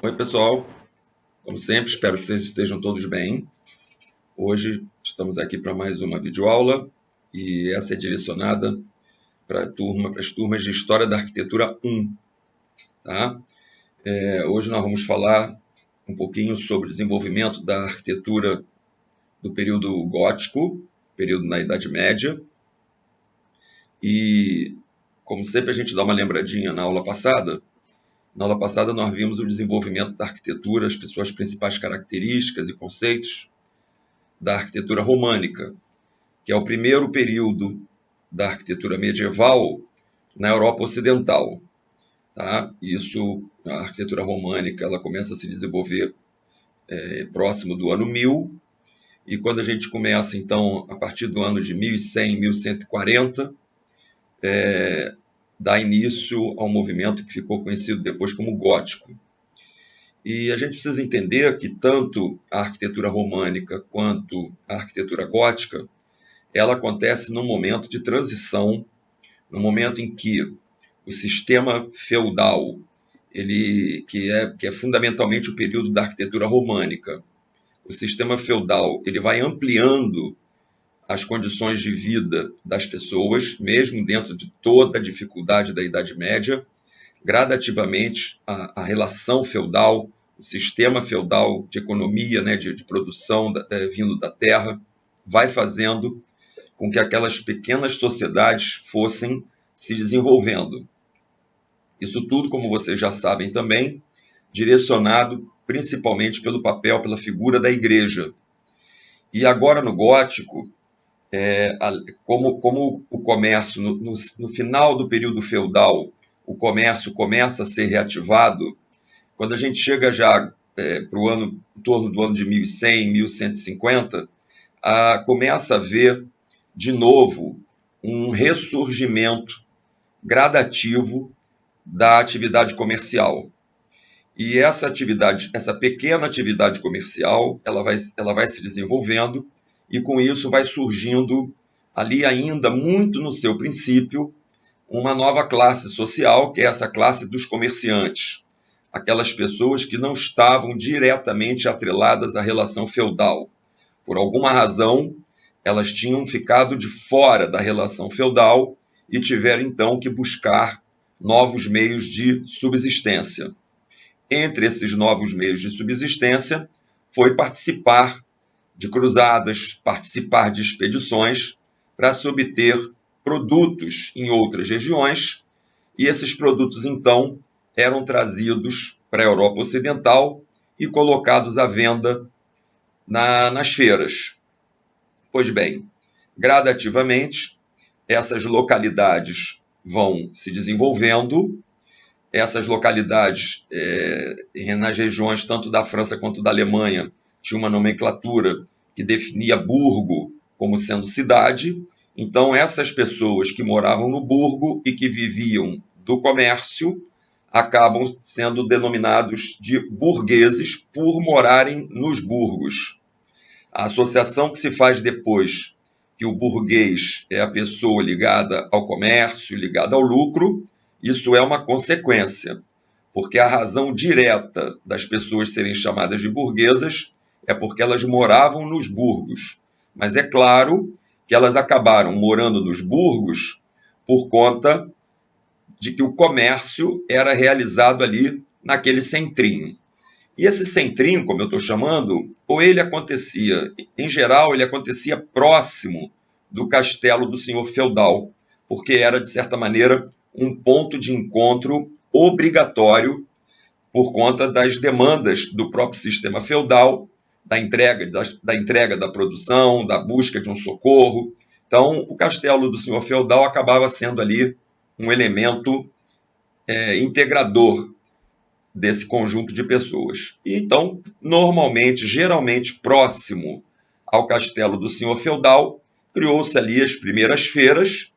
Oi, pessoal. Como sempre, espero que vocês estejam todos bem. Hoje estamos aqui para mais uma videoaula e essa é direcionada para as turmas de História da Arquitetura 1. Tá? Hoje nós vamos falar um pouquinho sobre o desenvolvimento da arquitetura do período gótico, período na Idade Média. E, como sempre, a gente dá uma lembradinha na aula passada. Na aula passada nós vimos o desenvolvimento da arquitetura, as suas principais características e conceitos da arquitetura românica, que é o primeiro período da arquitetura medieval na Europa Ocidental. Tá? A arquitetura românica, ela começa a se desenvolver próximo do ano 1000, e quando a gente começa, então, a partir do ano de 1100, 1140, dá início ao movimento que ficou conhecido depois como gótico. E a gente precisa entender que tanto a arquitetura românica quanto a arquitetura gótica, ela acontece num momento de transição, no momento em que o sistema feudal, que é fundamentalmente o período da arquitetura românica, o sistema feudal ele vai ampliando as condições de vida das pessoas, mesmo dentro de toda a dificuldade da Idade Média. Gradativamente, a relação feudal, o sistema feudal de economia, de produção vindo da terra, vai fazendo com que aquelas pequenas sociedades fossem se desenvolvendo. Isso tudo, como vocês já sabem também, direcionado principalmente pelo papel, pela figura da igreja. E agora no gótico, como o comércio, no final do período feudal, o comércio começa a ser reativado, quando a gente chega já para o ano, em torno do ano de 1100, 1150, começa a haver, de novo, um ressurgimento gradativo da atividade comercial. E essa pequena atividade comercial, ela vai se desenvolvendo, e com isso vai surgindo, ali ainda muito no seu princípio, uma nova classe social, que é essa classe dos comerciantes. Aquelas pessoas que não estavam diretamente atreladas à relação feudal. Por alguma razão, elas tinham ficado de fora da relação feudal e tiveram então que buscar novos meios de subsistência. Entre esses novos meios de subsistência, foi participar de cruzadas, participar de expedições para se obter produtos em outras regiões, e esses produtos, então, eram trazidos para a Europa Ocidental e colocados à venda nas feiras. Pois bem, gradativamente, essas localidades vão se desenvolvendo. Essas localidades, nas regiões tanto da França quanto da Alemanha, tinha uma nomenclatura que definia burgo como sendo cidade. Então, essas pessoas que moravam no burgo e que viviam do comércio acabam sendo denominados de burgueses por morarem nos burgos. A associação que se faz depois, que o burguês é a pessoa ligada ao comércio, ligada ao lucro, isso é uma consequência, porque a razão direta das pessoas serem chamadas de burguesas é porque elas moravam nos burgos. Mas é claro que elas acabaram morando nos burgos por conta de que o comércio era realizado ali naquele centrinho. E esse centrinho, como eu estou chamando, ou ele acontecia, em geral, ele acontecia próximo do castelo do senhor feudal, porque era, de certa maneira, um ponto de encontro obrigatório por conta das demandas do próprio sistema feudal, da entrega da produção, da busca de um socorro. Então, o castelo do senhor feudal acabava sendo ali um elemento integrador desse conjunto de pessoas. E então, normalmente, geralmente próximo ao castelo do senhor feudal, criou-se ali as primeiras feiras,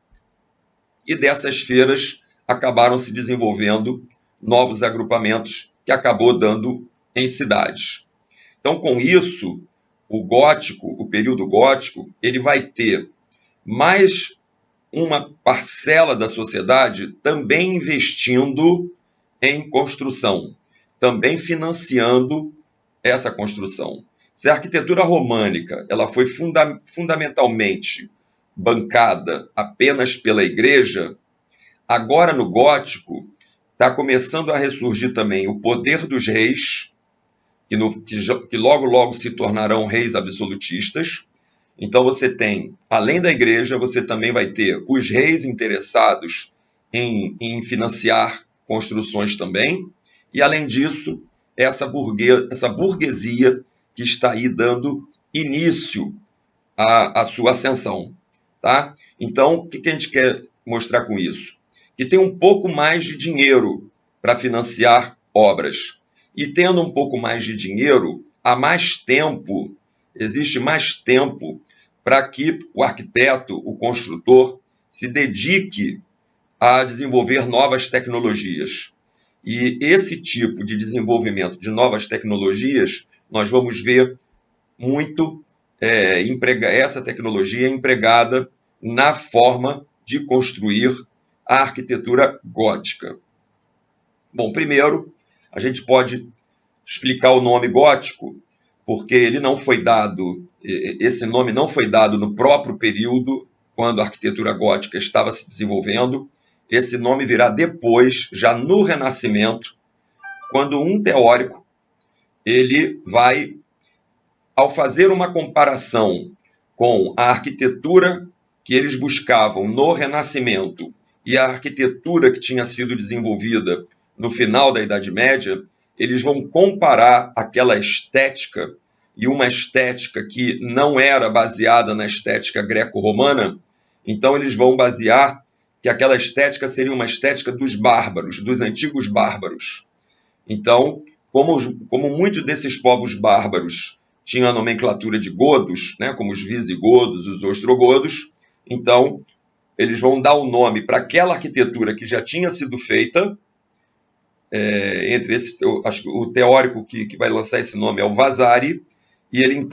e dessas feiras acabaram se desenvolvendo novos agrupamentos que acabou dando em cidades. Então, com isso, o período gótico, ele vai ter mais uma parcela da sociedade também investindo em construção, também financiando essa construção. Se a arquitetura românica ela foi fundamentalmente bancada apenas pela igreja, agora no gótico está começando a ressurgir também o poder dos reis, que logo logo se tornarão reis absolutistas. Então você tem, além da igreja, você também vai ter os reis interessados em financiar construções também, e além disso, essa burguesia que está aí dando início à sua ascensão. Tá? Então, o que a gente quer mostrar com isso? Que tem um pouco mais de dinheiro para financiar obras. E tendo um pouco mais de dinheiro, há mais tempo, existe mais tempo para que o arquiteto, o construtor, se dedique a desenvolver novas tecnologias. E esse tipo de desenvolvimento de novas tecnologias, nós vamos ver muito essa tecnologia empregada na forma de construir a arquitetura gótica. Bom, primeiro, a gente pode explicar o nome gótico, porque ele não foi dado, esse nome não foi dado no próprio período quando a arquitetura gótica estava se desenvolvendo. Esse nome virá depois, já no Renascimento, quando um teórico ele vai, ao fazer uma comparação com a arquitetura que eles buscavam no Renascimento e a arquitetura que tinha sido desenvolvida no final da Idade Média, eles vão comparar aquela estética, e uma estética que não era baseada na estética greco-romana. Então eles vão basear que aquela estética seria uma estética dos bárbaros, dos antigos bárbaros. Então, como muitos desses povos bárbaros tinham a nomenclatura de godos, né, como os visigodos, os ostrogodos, então eles vão dar o nome para aquela arquitetura que já tinha sido feita. Acho que o teórico que vai lançar esse nome é o Vasari, e ele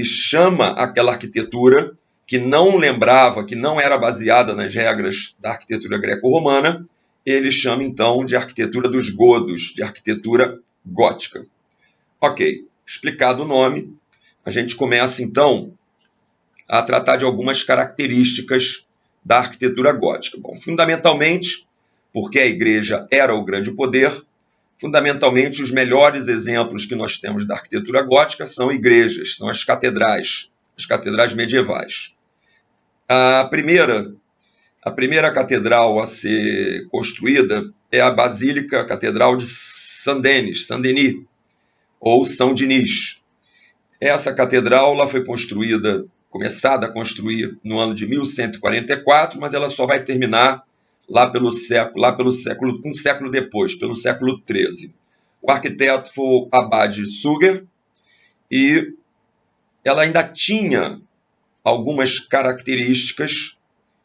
chama aquela arquitetura que não lembrava, que não era baseada nas regras da arquitetura greco-romana, ele chama então de arquitetura dos godos, de arquitetura gótica. Ok, explicado o nome, a gente começa então a tratar de algumas características da arquitetura gótica. Bom, fundamentalmente, porque a igreja era o grande poder, fundamentalmente os melhores exemplos que nós temos da arquitetura gótica são igrejas, são as catedrais medievais. A primeira catedral a ser construída é a Basílica Catedral de Saint-Denis, ou São Denis. Essa catedral ela foi começada a construir no ano de 1144, mas ela só vai terminar um século depois, pelo século XIII. O arquiteto foi o Abade Suger, e ela ainda tinha algumas características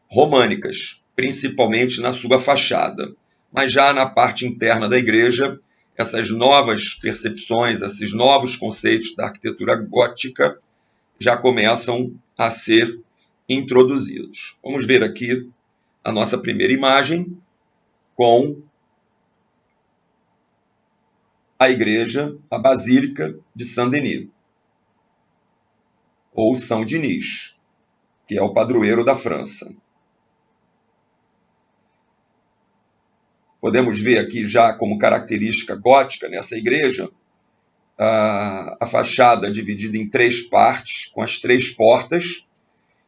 românicas, principalmente na sua fachada. Mas já na parte interna da igreja, essas novas percepções, esses novos conceitos da arquitetura gótica já começam a ser introduzidos. Vamos ver aqui a nossa primeira imagem com a igreja, a Basílica de Saint-Denis, ou São Denis, que é o padroeiro da França. Podemos ver aqui já como característica gótica nessa igreja, a fachada dividida em 3 partes, com as 3 portas,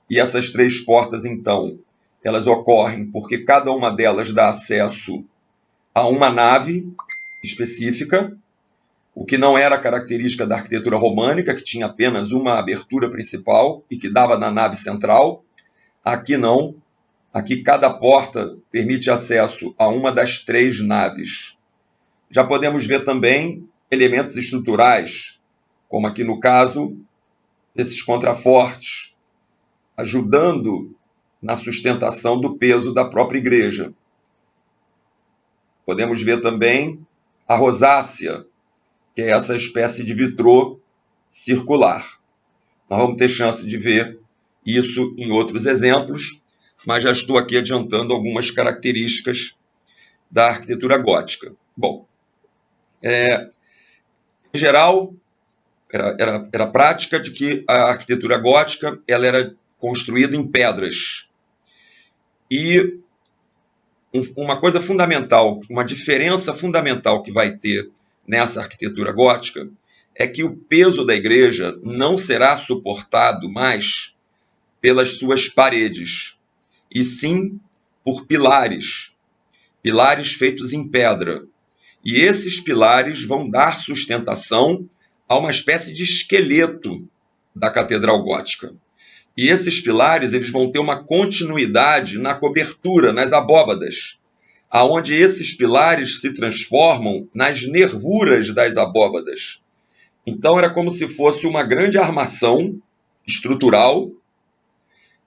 e essas 3 portas, então, elas ocorrem porque cada uma delas dá acesso a uma nave específica, o que não era característica da arquitetura românica, que tinha apenas uma abertura principal e que dava na nave central. Aqui não. Aqui cada porta permite acesso a uma das 3 naves. Já podemos ver também elementos estruturais, como aqui no caso, esses contrafortes, ajudando na sustentação do peso da própria igreja. Podemos ver também a rosácea, que é essa espécie de vitrô circular. Nós vamos ter chance de ver isso em outros exemplos, mas já estou aqui adiantando algumas características da arquitetura gótica. Bom, em geral, era a prática de que a arquitetura gótica ela era construída em pedras. E uma coisa fundamental, uma diferença fundamental que vai ter nessa arquitetura gótica é que o peso da igreja não será suportado mais pelas suas paredes, e sim por pilares feitos em pedra. E esses pilares vão dar sustentação a uma espécie de esqueleto da catedral gótica. E esses pilares eles vão ter uma continuidade na cobertura, nas abóbadas, aonde esses pilares se transformam nas nervuras das abóbadas. Então era como se fosse uma grande armação estrutural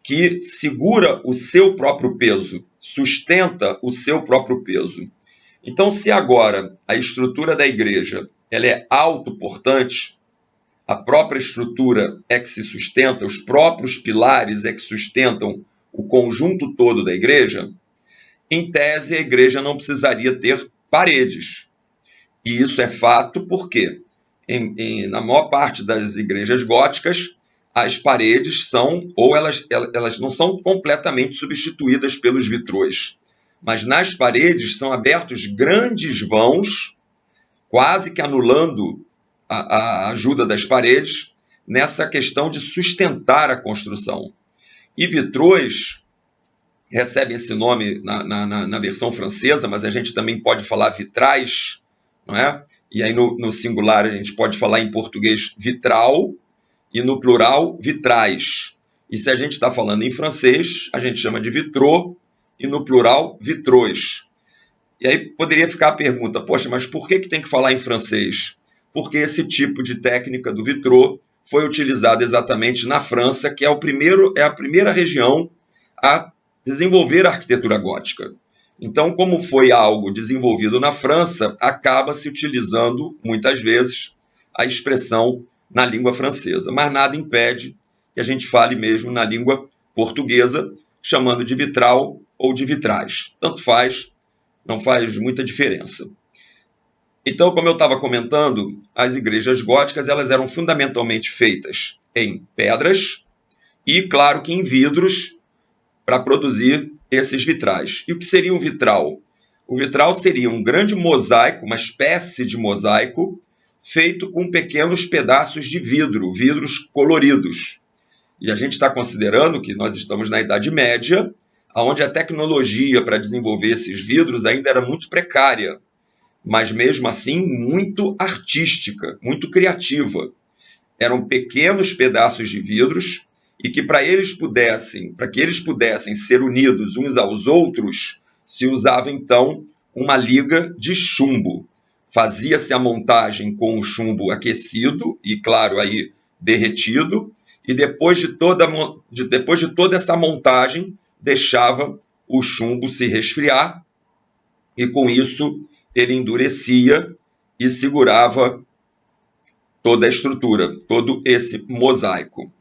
que segura o seu próprio peso, sustenta o seu próprio peso. Então, se agora a estrutura da igreja ela é autoportante, a própria estrutura é que se sustenta, os próprios pilares é que sustentam o conjunto todo da igreja, em tese a igreja não precisaria ter paredes. E isso é fato porque, na maior parte das igrejas góticas, as paredes são, ou elas não são completamente substituídas pelos vitrôs, mas nas paredes são abertos grandes vãos, quase que anulando a ajuda das paredes, nessa questão de sustentar a construção. E vitrôs recebem esse nome na versão francesa, mas a gente também pode falar vitrais, não é? E aí no singular a gente pode falar em português vitral, e no plural vitrais. E se a gente está falando em francês, a gente chama de vitraux, e no plural vitrôs. E aí poderia ficar a pergunta, poxa, mas por que tem que falar em francês? Porque esse tipo de técnica do vitrô foi utilizado exatamente na França, que é a primeira região a desenvolver a arquitetura gótica. Então, como foi algo desenvolvido na França, acaba se utilizando, muitas vezes, a expressão na língua francesa. Mas nada impede que a gente fale mesmo na língua portuguesa, chamando de vitral ou de vitrais. Tanto faz, não faz muita diferença. Então, como eu estava comentando, as igrejas góticas elas eram fundamentalmente feitas em pedras e, claro, que em vidros para produzir esses vitrais. E o que seria um vitral? O vitral seria um grande mosaico, uma espécie de mosaico, feito com pequenos pedaços de vidro, vidros coloridos. E a gente está considerando que nós estamos na Idade Média, onde a tecnologia para desenvolver esses vidros ainda era muito precária, mas mesmo assim muito artística, muito criativa. Eram pequenos pedaços de vidros e que para que eles pudessem ser unidos uns aos outros, se usava então uma liga de chumbo. Fazia-se a montagem com o chumbo aquecido e, claro, aí derretido, e depois de toda essa montagem, deixava o chumbo se resfriar e, com isso, ele endurecia e segurava toda a estrutura, todo esse mosaico.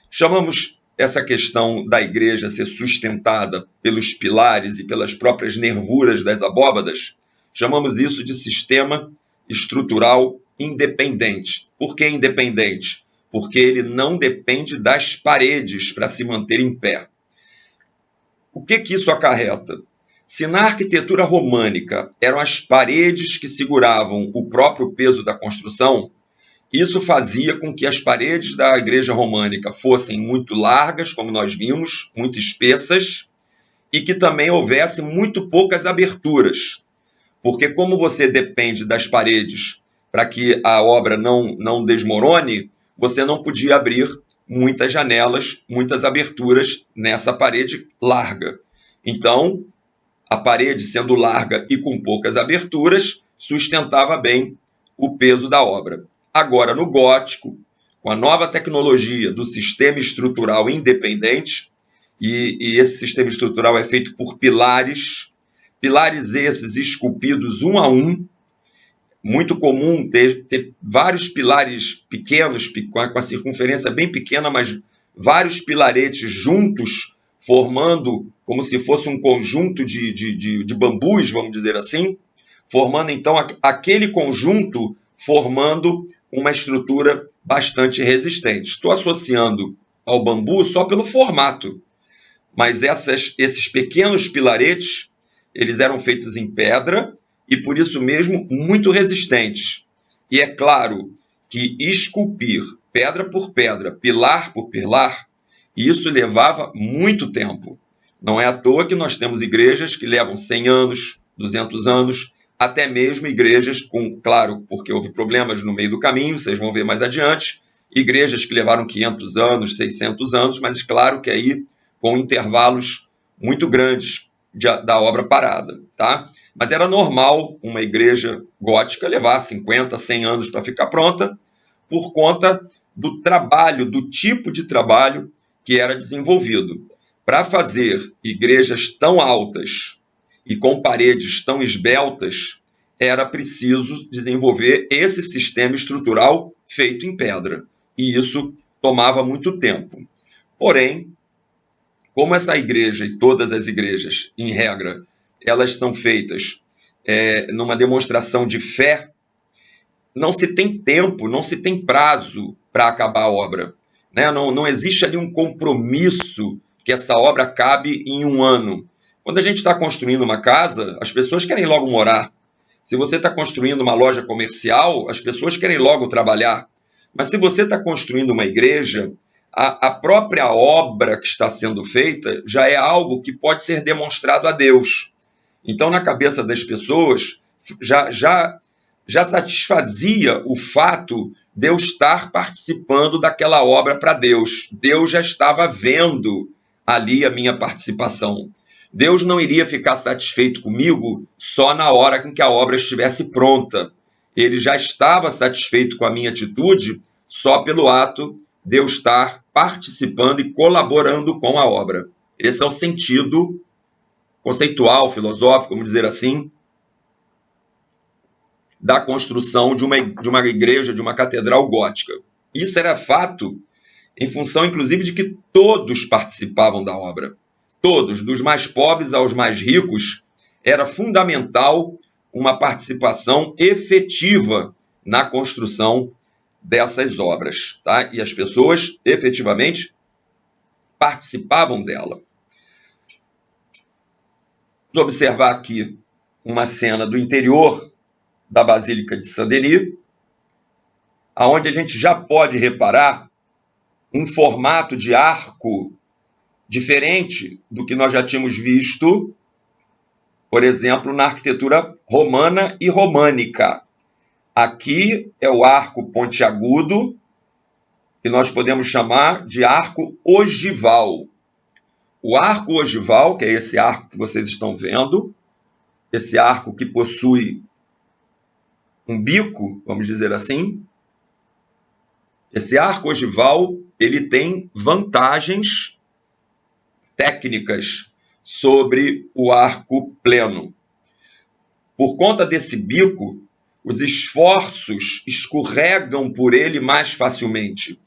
Chamamos essa questão da igreja ser sustentada pelos pilares e pelas próprias nervuras das abóbadas, chamamos isso de sistema estrutural independente. Por que independente? Porque ele não depende das paredes para se manter em pé. O que isso acarreta? Se na arquitetura românica eram as paredes que seguravam o próprio peso da construção, isso fazia com que as paredes da igreja românica fossem muito largas, como nós vimos, muito espessas, e que também houvesse muito poucas aberturas. Porque como você depende das paredes para que a obra não desmorone, você não podia abrir muitas janelas, muitas aberturas nessa parede larga. Então, a parede sendo larga e com poucas aberturas, sustentava bem o peso da obra. Agora, no gótico, com a nova tecnologia do sistema estrutural independente, e esse sistema estrutural é feito por pilares esses esculpidos um a um, muito comum ter vários pilares pequenos, com a circunferência bem pequena, mas vários pilaretes juntos, formando como se fosse um conjunto de bambus, vamos dizer assim, formando então aquele conjunto, formando uma estrutura bastante resistente. Estou associando ao bambu só pelo formato, mas esses pequenos pilaretes, eles eram feitos em pedra e por isso mesmo muito resistentes. E é claro que esculpir pedra por pedra, pilar por pilar, isso levava muito tempo. Não é à toa que nós temos igrejas que levam 100 anos, 200 anos, até mesmo igrejas com, claro, porque houve problemas no meio do caminho, vocês vão ver mais adiante, igrejas que levaram 500 anos, 600 anos, mas claro que aí com intervalos muito grandes da obra parada, tá? Mas era normal uma igreja gótica levar 50, 100 anos para ficar pronta, por conta do trabalho, do tipo de trabalho que era desenvolvido. Para fazer igrejas tão altas e com paredes tão esbeltas, era preciso desenvolver esse sistema estrutural feito em pedra. E isso tomava muito tempo. Porém, como essa igreja e todas as igrejas, em regra, elas são feitas numa demonstração de fé, não se tem tempo, não se tem prazo para acabar a obra. Né? Não existe ali um compromisso que essa obra acabe em um ano. Quando a gente está construindo uma casa, as pessoas querem logo morar. Se você está construindo uma loja comercial, as pessoas querem logo trabalhar. Mas se você está construindo uma igreja, a própria obra que está sendo feita já é algo que pode ser demonstrado a Deus. Então, na cabeça das pessoas, já satisfazia o fato de eu estar participando daquela obra para Deus. Deus já estava vendo ali a minha participação. Deus não iria ficar satisfeito comigo só na hora em que a obra estivesse pronta. Ele já estava satisfeito com a minha atitude só pelo ato de eu estar participando e colaborando com a obra. Esse é o sentido conceitual, filosófico, vamos dizer assim, da construção de uma igreja, de uma catedral gótica. Isso era fato em função, inclusive, de que todos participavam da obra. Todos, dos mais pobres aos mais ricos, era fundamental uma participação efetiva na construção dessas obras. Tá? E as pessoas, efetivamente, participavam dela. Vamos observar aqui uma cena do interior da Basílica de Saint-Denis, onde a gente já pode reparar um formato de arco diferente do que nós já tínhamos visto, por exemplo, na arquitetura romana e românica. Aqui é o arco pontiagudo, que nós podemos chamar de arco ogival. O arco ogival, que é esse arco que vocês estão vendo, esse arco que possui um bico, vamos dizer assim, esse arco ogival, ele tem vantagens técnicas sobre o arco pleno. Por conta desse bico, os esforços escorregam por ele mais facilmente.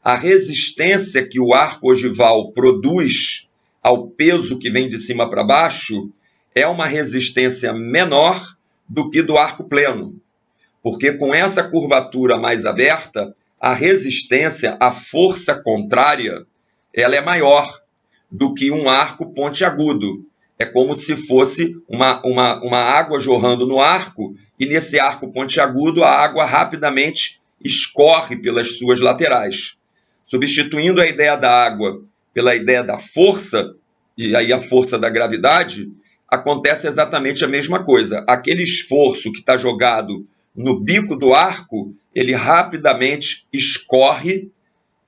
A resistência que o arco ogival produz ao peso que vem de cima para baixo é uma resistência menor do que do arco pleno, porque com essa curvatura mais aberta, a resistência, a força contrária, ela é maior do que um arco pontiagudo. É como se fosse uma água jorrando no arco, e nesse arco pontiagudo a água rapidamente escorre pelas suas laterais. Substituindo a ideia da água pela ideia da força, e aí a força da gravidade, acontece exatamente a mesma coisa. Aquele esforço que está jogado no bico do arco, ele rapidamente escorre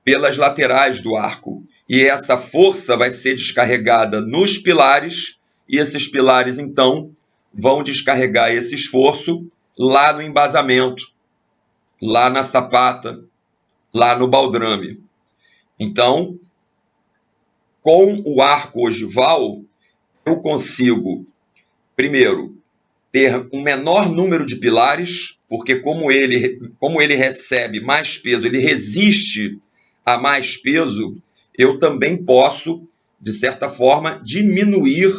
pelas laterais do arco. E essa força vai ser descarregada nos pilares, e esses pilares, então, vão descarregar esse esforço lá no embasamento, lá na sapata, lá no baldrame. Então, com o arco ogival, eu consigo, primeiro, ter um menor número de pilares, porque como ele recebe mais peso, ele resiste a mais peso, eu também posso, de certa forma, diminuir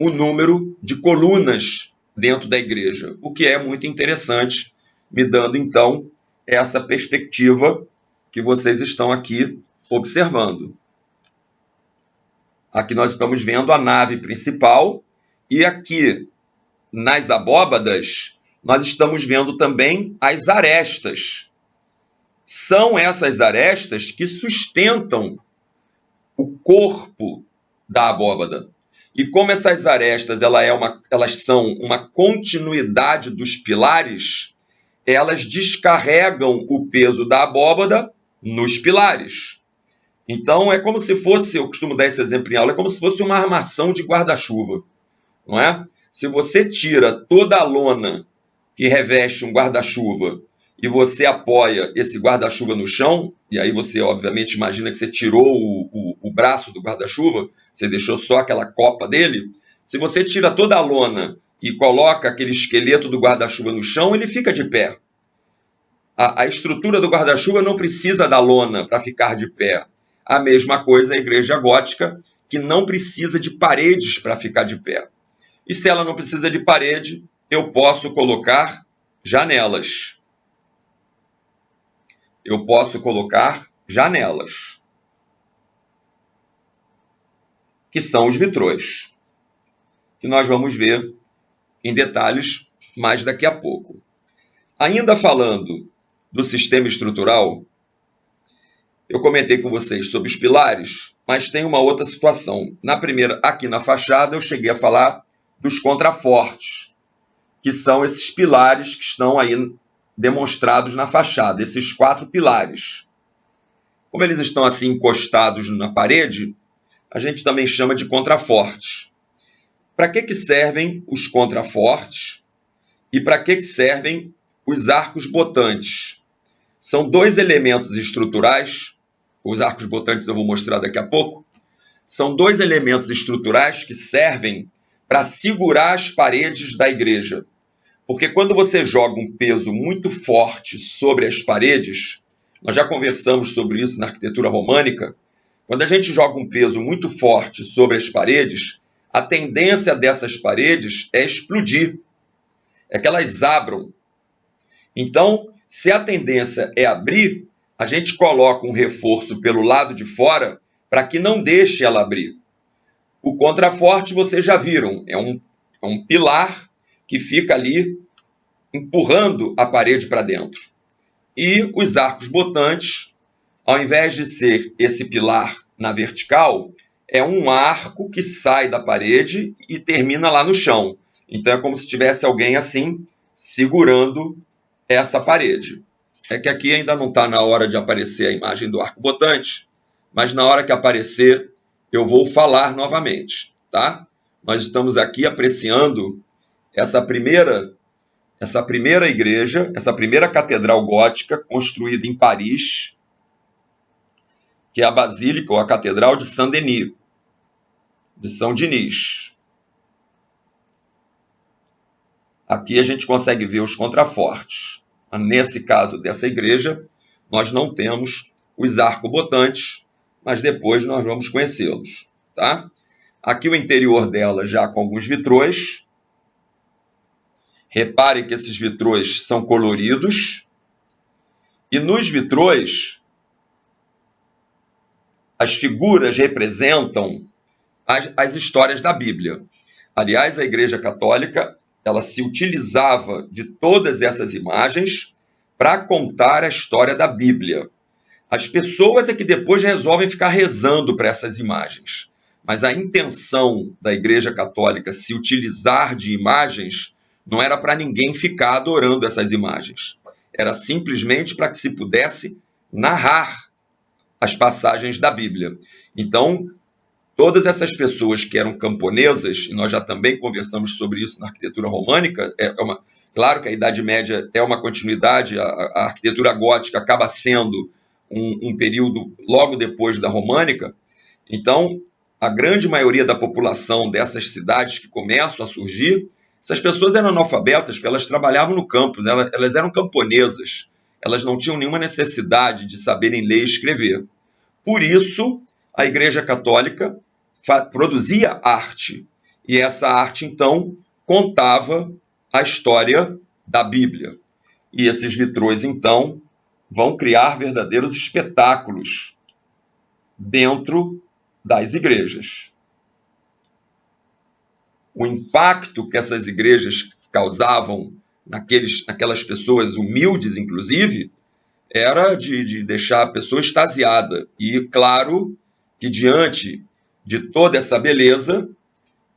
o número de colunas dentro da igreja, o que é muito interessante, me dando então essa perspectiva que vocês estão aqui observando. Aqui nós estamos vendo a nave principal e aqui nas abóbadas nós estamos vendo também as arestas. São essas arestas que sustentam o corpo da abóbada. E como essas arestas elas são uma continuidade dos pilares, elas descarregam o peso da abóbada nos pilares. Então é como se fosse, eu costumo dar esse exemplo em aula, é como se fosse uma armação de guarda-chuva, não é? Se você tira toda a lona que reveste um guarda-chuva e você apoia esse guarda-chuva no chão, e aí você obviamente imagina que você tirou o braço do guarda-chuva, você deixou só aquela copa dele, se você tira toda a lona e coloca aquele esqueleto do guarda-chuva no chão, ele fica de pé. A estrutura do guarda-chuva não precisa da lona para ficar de pé. A mesma coisa a igreja gótica, que não precisa de paredes para ficar de pé. E se ela não precisa de parede, eu posso colocar janelas. Eu posso colocar janelas, que são os vitrôs, que nós vamos ver em detalhes mais daqui a pouco. Ainda falando do sistema estrutural, eu comentei com vocês sobre os pilares, mas tem uma outra situação. Na primeira, aqui na fachada, eu cheguei a falar dos contrafortes, que são esses pilares que estão aí demonstrados na fachada, esses 4 pilares. Como eles estão assim encostados na parede, a gente também chama de contrafortes. Para que servem os contrafortes e para que servem os arcos botantes? São 2 elementos estruturais, os arcos botantes eu vou mostrar daqui a pouco, são 2 elementos estruturais que servem para segurar as paredes da igreja. Porque quando você joga um peso muito forte sobre as paredes, nós já conversamos sobre isso na arquitetura românica, quando a gente joga um peso muito forte sobre as paredes, a tendência dessas paredes é explodir, é que elas abram. Então, se a tendência é abrir, a gente coloca um reforço pelo lado de fora para que não deixe ela abrir. O contraforte, vocês já viram, é um pilar que fica ali empurrando a parede para dentro. E os arcos botantes, ao invés de ser esse pilar na vertical, é um arco que sai da parede e termina lá no chão. Então é como se tivesse alguém assim segurando essa parede. É que aqui ainda não está na hora de aparecer a imagem do arco botante, mas na hora que aparecer eu vou falar novamente, tá? Nós estamos aqui apreciando essa primeira igreja, essa primeira catedral gótica construída em Paris, que é a Basílica ou a Catedral de Saint-Denis, de São Denis. Aqui a gente consegue ver os contrafortes. Nesse caso dessa igreja, nós não temos os arcobotantes, mas depois nós vamos conhecê-los, tá? Aqui o interior dela já com alguns vitrôs. Repare que esses vitrôs são coloridos. E nos vitrôs, as figuras representam as histórias da Bíblia. Aliás, a Igreja Católica ela se utilizava de todas essas imagens para contar a história da Bíblia. As pessoas é que depois resolvem ficar rezando para essas imagens. Mas a intenção da Igreja Católica se utilizar de imagens não era para ninguém ficar adorando essas imagens. Era simplesmente para que se pudesse narrar as passagens da Bíblia. Então, todas essas pessoas que eram camponesas, e nós já também conversamos sobre isso na arquitetura românica, claro que a Idade Média é uma continuidade, a arquitetura gótica acaba sendo um período logo depois da românica. Então, a grande maioria da população dessas cidades que começam a surgir, essas pessoas eram analfabetas, porque elas trabalhavam no campo, elas eram camponesas, elas não tinham nenhuma necessidade de saberem ler e escrever. Por isso, a Igreja Católica produzia arte, e essa arte, então, contava a história da Bíblia. E esses vitrôs, então, vão criar verdadeiros espetáculos dentro das igrejas. O impacto que essas igrejas causavam naquelas pessoas humildes, inclusive, era de deixar a pessoa extasiada. E, claro, que diante de toda essa beleza,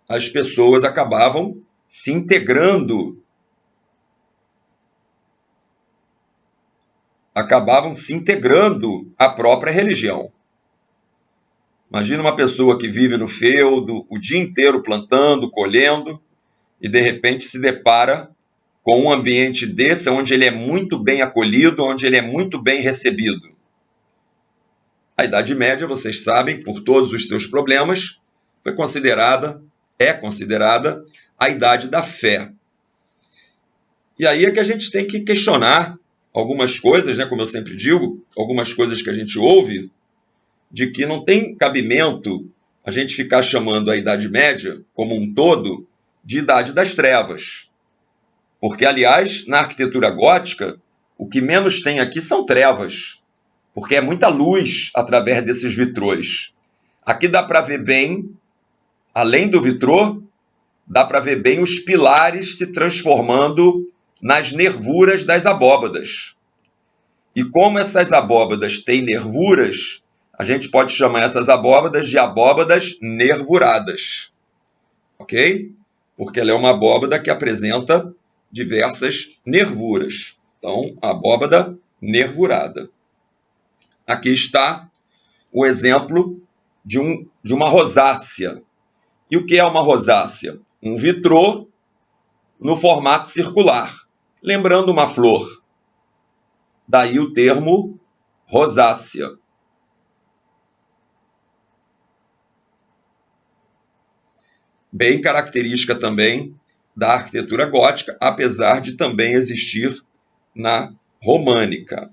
as pessoas acabavam se integrando à própria religião. Imagina uma pessoa que vive no feudo, o dia inteiro plantando, colhendo, e de repente se depara com um ambiente desse, onde ele é muito bem acolhido, onde ele é muito bem recebido. A Idade Média, vocês sabem, por todos os seus problemas, é considerada a Idade da Fé. E aí é que a gente tem que questionar algumas coisas, né, como eu sempre digo, algumas coisas que a gente ouve, de que não tem cabimento a gente ficar chamando a Idade Média, como um todo, de Idade das Trevas. Porque, aliás, na arquitetura gótica, o que menos tem aqui são trevas, porque é muita luz através desses vitrôs. Aqui dá para ver bem, além do vitrô, dá para ver bem os pilares se transformando nas nervuras das abóbadas. E como essas abóbadas têm nervuras, a gente pode chamar essas abóbadas de abóbadas nervuradas. Ok? Porque ela é uma abóbada que apresenta diversas nervuras. Então, a abóbada nervurada. Aqui está o exemplo de uma rosácea. E o que é uma rosácea? Um vitrô no formato circular, lembrando uma flor. Daí o termo rosácea. Bem característica também da arquitetura gótica, apesar de também existir na românica.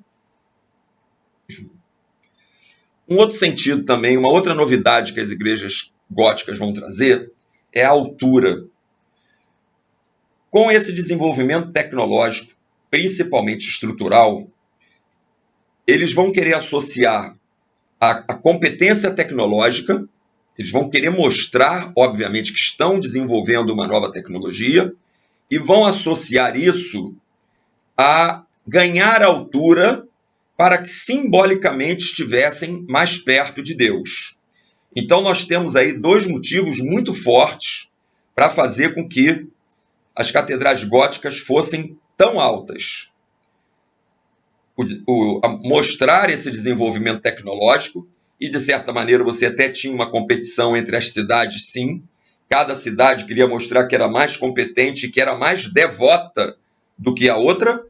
Um outro sentido também, uma outra novidade que as igrejas góticas vão trazer é a altura. Com esse desenvolvimento tecnológico, principalmente estrutural, eles vão querer associar a competência tecnológica, eles vão querer mostrar, obviamente, que estão desenvolvendo uma nova tecnologia e vão associar isso a ganhar altura para que simbolicamente estivessem mais perto de Deus. Então nós temos aí dois motivos muito fortes para fazer com que as catedrais góticas fossem tão altas. Mostrar esse desenvolvimento tecnológico, e de certa maneira você até tinha uma competição entre as cidades, sim. Cada cidade queria mostrar que era mais competente e que era mais devota do que a outra,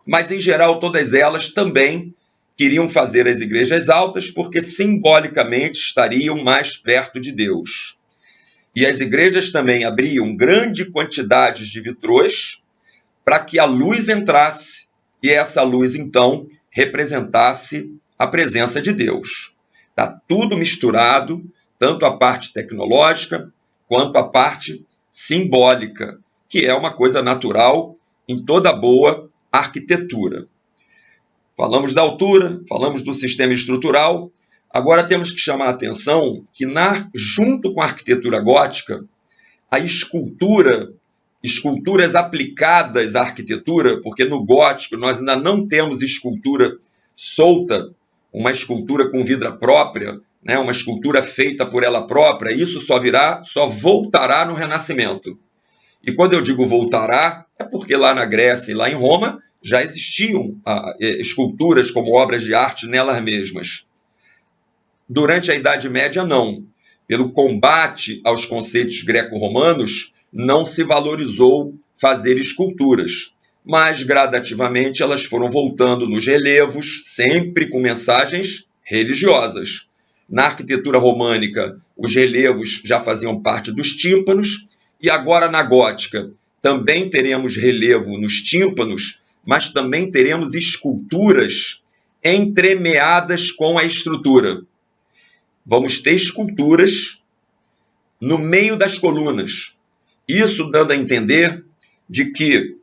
mas em geral todas elas também queriam fazer as igrejas altas porque simbolicamente estariam mais perto de Deus. E as igrejas também abriam grande quantidade de vitrôs para que a luz entrasse e essa luz então representasse a presença de Deus. Está tudo misturado, tanto a parte tecnológica quanto a parte simbólica, que é uma coisa natural em toda boa arquitetura. Falamos da altura, falamos do sistema estrutural, agora temos que chamar a atenção que, junto com a arquitetura gótica, a esculturas aplicadas à arquitetura, porque no gótico nós ainda não temos escultura solta, uma escultura com vida própria, né, uma escultura feita por ela própria, isso só voltará no Renascimento. E quando eu digo voltará, é porque lá na Grécia e lá em Roma já existiam esculturas como obras de arte nelas mesmas. Durante a Idade Média, não. Pelo combate aos conceitos greco-romanos, não se valorizou fazer esculturas, mas gradativamente elas foram voltando nos relevos, sempre com mensagens religiosas. Na arquitetura românica, os relevos já faziam parte dos tímpanos, e agora na gótica também teremos relevo nos tímpanos, mas também teremos esculturas entremeadas com a estrutura. Vamos ter esculturas no meio das colunas. Isso dando a entender de que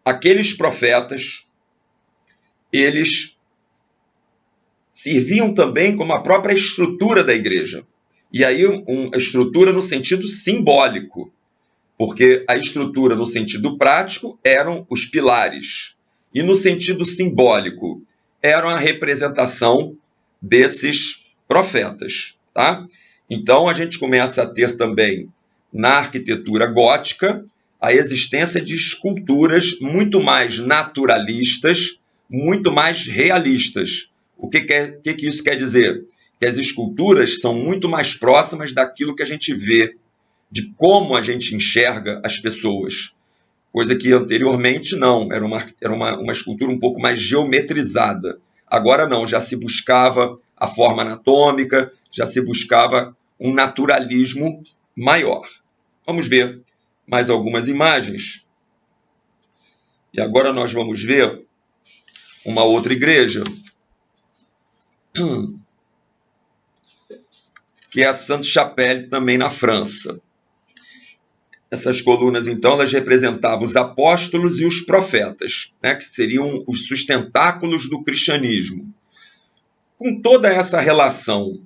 aqueles profetas, eles serviam também como a própria estrutura da igreja. E aí, a estrutura no sentido simbólico, porque a estrutura no sentido prático eram os pilares, e no sentido simbólico eram a representação desses profetas. Tá? Então, a gente começa a ter também, na arquitetura gótica, a existência de esculturas muito mais naturalistas, muito mais realistas. O que isso quer dizer? Que as esculturas são muito mais próximas daquilo que a gente vê, de como a gente enxerga as pessoas. Coisa que anteriormente não, era uma escultura um pouco mais geometrizada. Agora não, já se buscava a forma anatômica, já se buscava um naturalismo maior. Vamos ver mais algumas imagens. E agora nós vamos ver uma outra igreja, que é a Sainte-Chapelle, também na França. Essas colunas, então, elas representavam os apóstolos e os profetas, né, que seriam os sustentáculos do cristianismo. Com toda essa relação,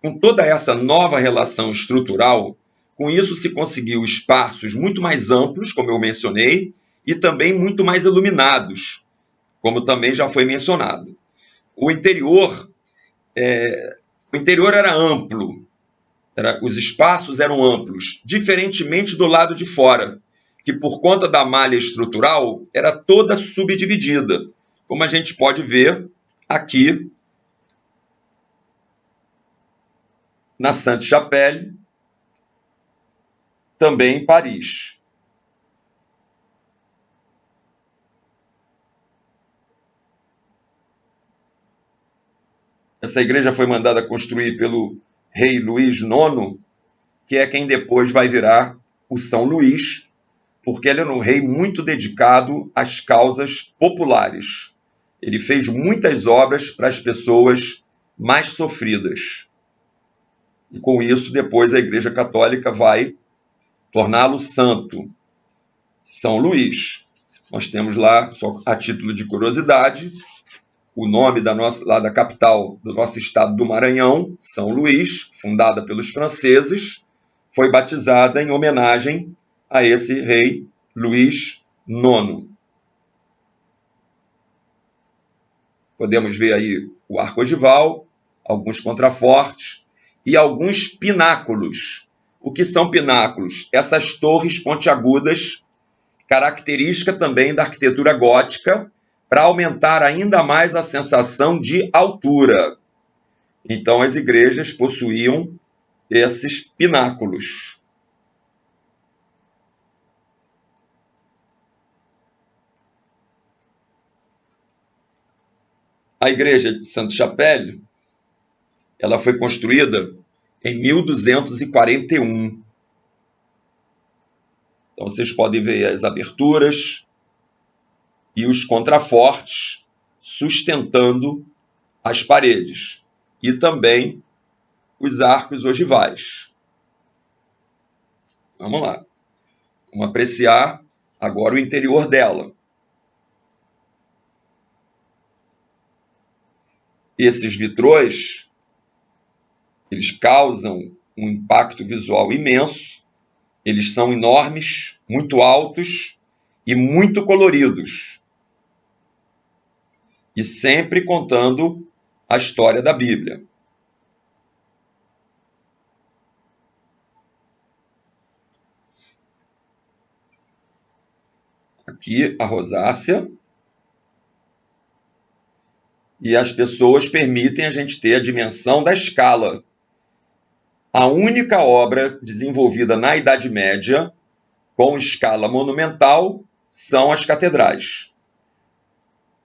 com toda essa nova relação estrutural, com isso se conseguiu espaços muito mais amplos, como eu mencionei, e também muito mais iluminados, como também já foi mencionado. O interior era amplo, os espaços eram amplos, diferentemente do lado de fora, que por conta da malha estrutural era toda subdividida, como a gente pode ver aqui na Sainte-Chapelle, também em Paris. Essa igreja foi mandada construir pelo rei Luís IX, que é quem depois vai virar o São Luís, porque ele era um rei muito dedicado às causas populares. Ele fez muitas obras para as pessoas mais sofridas. E com isso, depois a Igreja Católica vai torná-lo santo. São Luís. Nós temos lá, só a título de curiosidade, o nome lá da capital do nosso estado do Maranhão, São Luís, fundada pelos franceses, foi batizada em homenagem a esse rei Luís IX. Podemos ver aí o arco ogival, alguns contrafortes e alguns pináculos. O que são pináculos? Essas torres pontiagudas, característica também da arquitetura gótica, para aumentar ainda mais a sensação de altura. Então, as igrejas possuíam esses pináculos. A igreja de Sainte-Chapelle, ela foi construída em 1241. Então, vocês podem ver as aberturas e os contrafortes sustentando as paredes. E também os arcos ogivais. Vamos lá. Vamos apreciar agora o interior dela. Esses vitrôs, eles causam um impacto visual imenso. Eles são enormes, muito altos e muito coloridos. E sempre contando a história da Bíblia. Aqui a rosácea. E as pessoas permitem a gente ter a dimensão da escala. A única obra desenvolvida na Idade Média com escala monumental são as catedrais.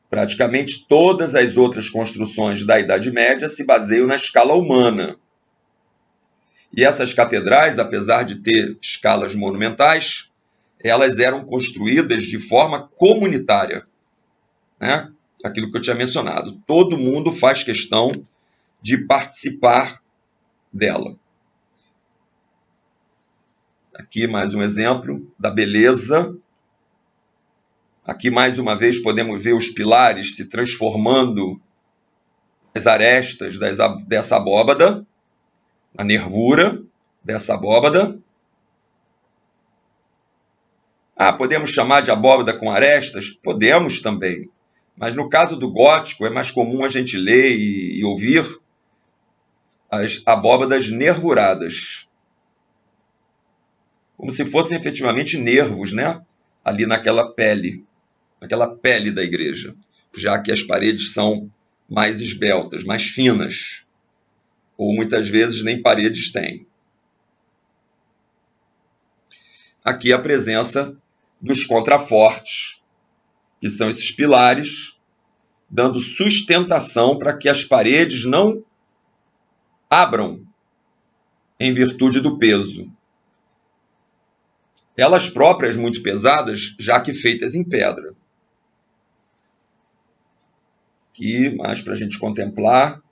Praticamente todas as outras construções da Idade Média se baseiam na escala humana. E essas catedrais, apesar de ter escalas monumentais, elas eram construídas de forma comunitária, né? Aquilo que eu tinha mencionado. Todo mundo faz questão de participar dela. Aqui mais um exemplo da beleza. Aqui mais uma vez podemos ver os pilares se transformando nas arestas dessa abóbada, a nervura dessa abóbada. Podemos chamar de abóbada com arestas? Podemos também. Mas no caso do gótico é mais comum a gente ler e ouvir as abóbadas nervuradas. Como se fossem efetivamente nervos, né? Ali naquela pele da igreja, já que as paredes são mais esbeltas, mais finas, ou muitas vezes nem paredes têm. Aqui a presença dos contrafortes, que são esses pilares, dando sustentação para que as paredes não abram em virtude do peso. Elas próprias muito pesadas, já que feitas em pedra. Aqui, mais para a gente contemplar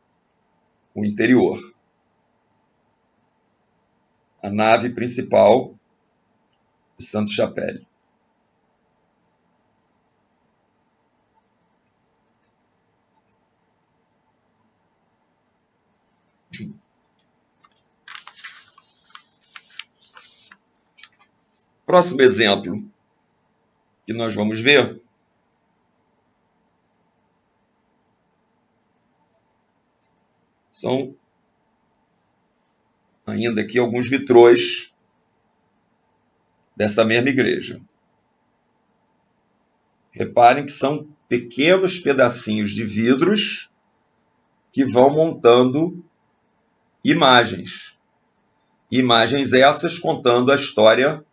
o interior. A nave principal de Sainte-Chapelle. Próximo exemplo que nós vamos ver são ainda aqui alguns vitrôs dessa mesma igreja. Reparem que são pequenos pedacinhos de vidros que vão montando imagens. Imagens essas contando a história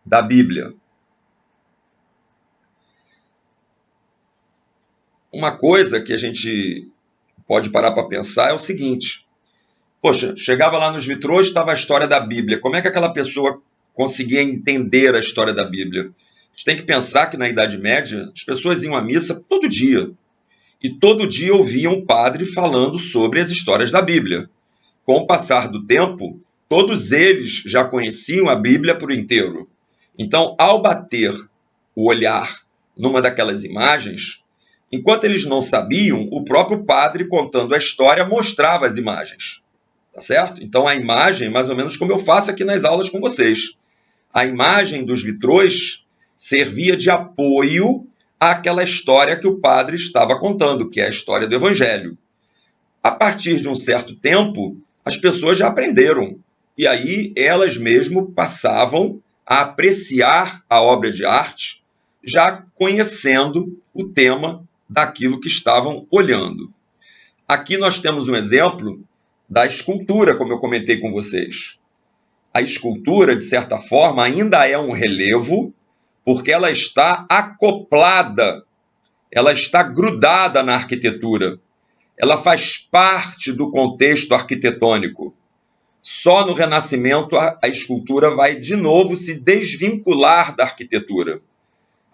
da Bíblia. Uma coisa que a gente pode parar para pensar é o seguinte: poxa, chegava lá nos vitrôs, estava a história da Bíblia. Como é que aquela pessoa conseguia entender a história da Bíblia? A gente tem que pensar que na Idade Média as pessoas iam à missa todo dia. E todo dia ouviam o padre falando sobre as histórias da Bíblia. Com o passar do tempo, todos eles já conheciam a Bíblia por inteiro. Então, ao bater o olhar numa daquelas imagens, enquanto eles não sabiam, o próprio padre, contando a história, mostrava as imagens. Tá certo? Então, a imagem, mais ou menos como eu faço aqui nas aulas com vocês, a imagem dos vitrôs servia de apoio àquela história que o padre estava contando, que é a história do Evangelho. A partir de um certo tempo, as pessoas já aprenderam. E aí, elas mesmo passavam a apreciar a obra de arte, já conhecendo o tema daquilo que estavam olhando. Aqui nós temos um exemplo da escultura, como eu comentei com vocês. A escultura, de certa forma, ainda é um relevo, porque ela está acoplada, ela está grudada na arquitetura. Ela faz parte do contexto arquitetônico. Só no Renascimento a escultura vai de novo se desvincular da arquitetura.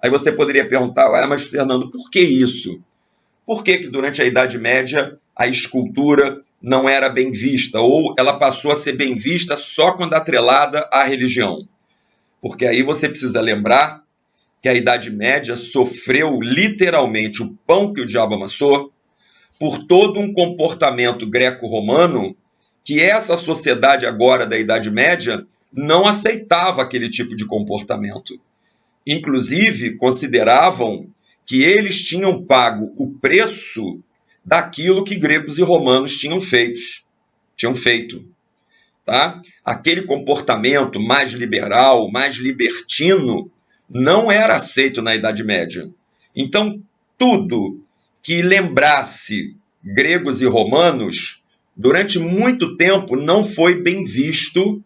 Aí você poderia perguntar, mas Fernando, por que isso? Por que durante a Idade Média a escultura não era bem vista, ou ela passou a ser bem vista só quando atrelada à religião? Porque aí você precisa lembrar que a Idade Média sofreu literalmente o pão que o diabo amassou por todo um comportamento greco-romano que essa sociedade agora da Idade Média não aceitava aquele tipo de comportamento. Inclusive, consideravam que eles tinham pago o preço daquilo que gregos e romanos tinham feito. Tá? Aquele comportamento mais liberal, mais libertino, não era aceito na Idade Média. Então, tudo que lembrasse gregos e romanos, durante muito tempo não foi bem visto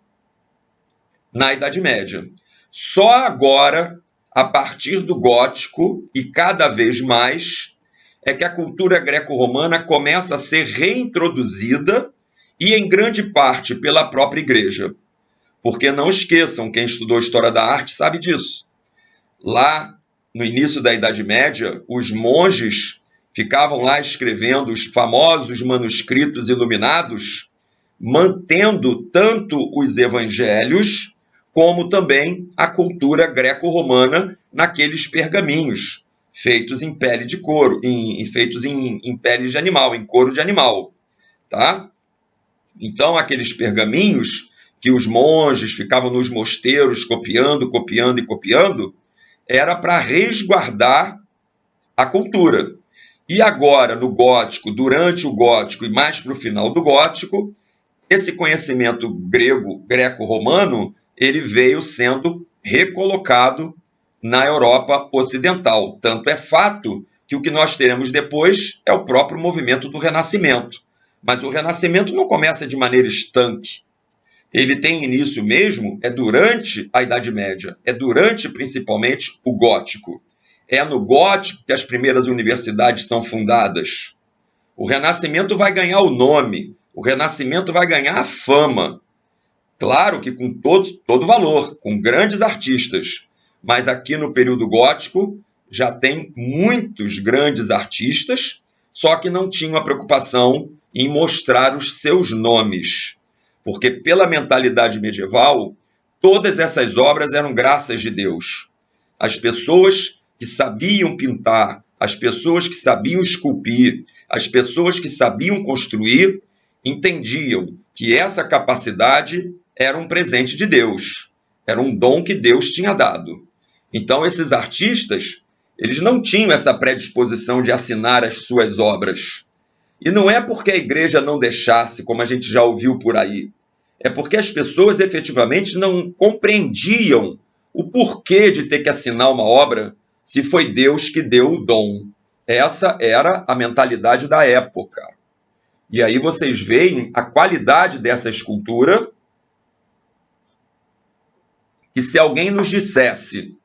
na Idade Média. Só agora, a partir do gótico, e cada vez mais, é que a cultura greco-romana começa a ser reintroduzida, e em grande parte pela própria igreja. Porque não esqueçam, quem estudou História da Arte sabe disso. Lá, no início da Idade Média, os monges ficavam lá escrevendo os famosos manuscritos iluminados, mantendo tanto os evangelhos como também a cultura greco-romana naqueles pergaminhos feitos em pele de couro, feitos em pele de animal, em couro de animal, tá? Então, aqueles pergaminhos que os monges ficavam nos mosteiros copiando, copiando e copiando, era para resguardar a cultura. E agora, no gótico, durante o gótico e mais para o final do gótico, esse conhecimento greco-romano, ele veio sendo recolocado na Europa Ocidental. Tanto é fato que o que nós teremos depois é o próprio movimento do Renascimento. Mas o Renascimento não começa de maneira estanque. Ele tem início mesmo durante a Idade Média, durante principalmente o Gótico. É no Gótico que as primeiras universidades são fundadas. O Renascimento vai ganhar o nome, o Renascimento vai ganhar a fama. Claro que com todo valor, com grandes artistas. Mas aqui no período gótico já tem muitos grandes artistas, só que não tinham a preocupação em mostrar os seus nomes. Porque pela mentalidade medieval, todas essas obras eram graças de Deus. As pessoas que sabiam pintar, as pessoas que sabiam esculpir, as pessoas que sabiam construir, entendiam que essa capacidade era um presente de Deus, era um dom que Deus tinha dado. Então, esses artistas, eles não tinham essa predisposição de assinar as suas obras. E não é porque a igreja não deixasse, como a gente já ouviu por aí. É porque as pessoas efetivamente não compreendiam o porquê de ter que assinar uma obra se foi Deus que deu o dom. Essa era a mentalidade da época. E aí vocês veem a qualidade dessa escultura, que se alguém nos dissesse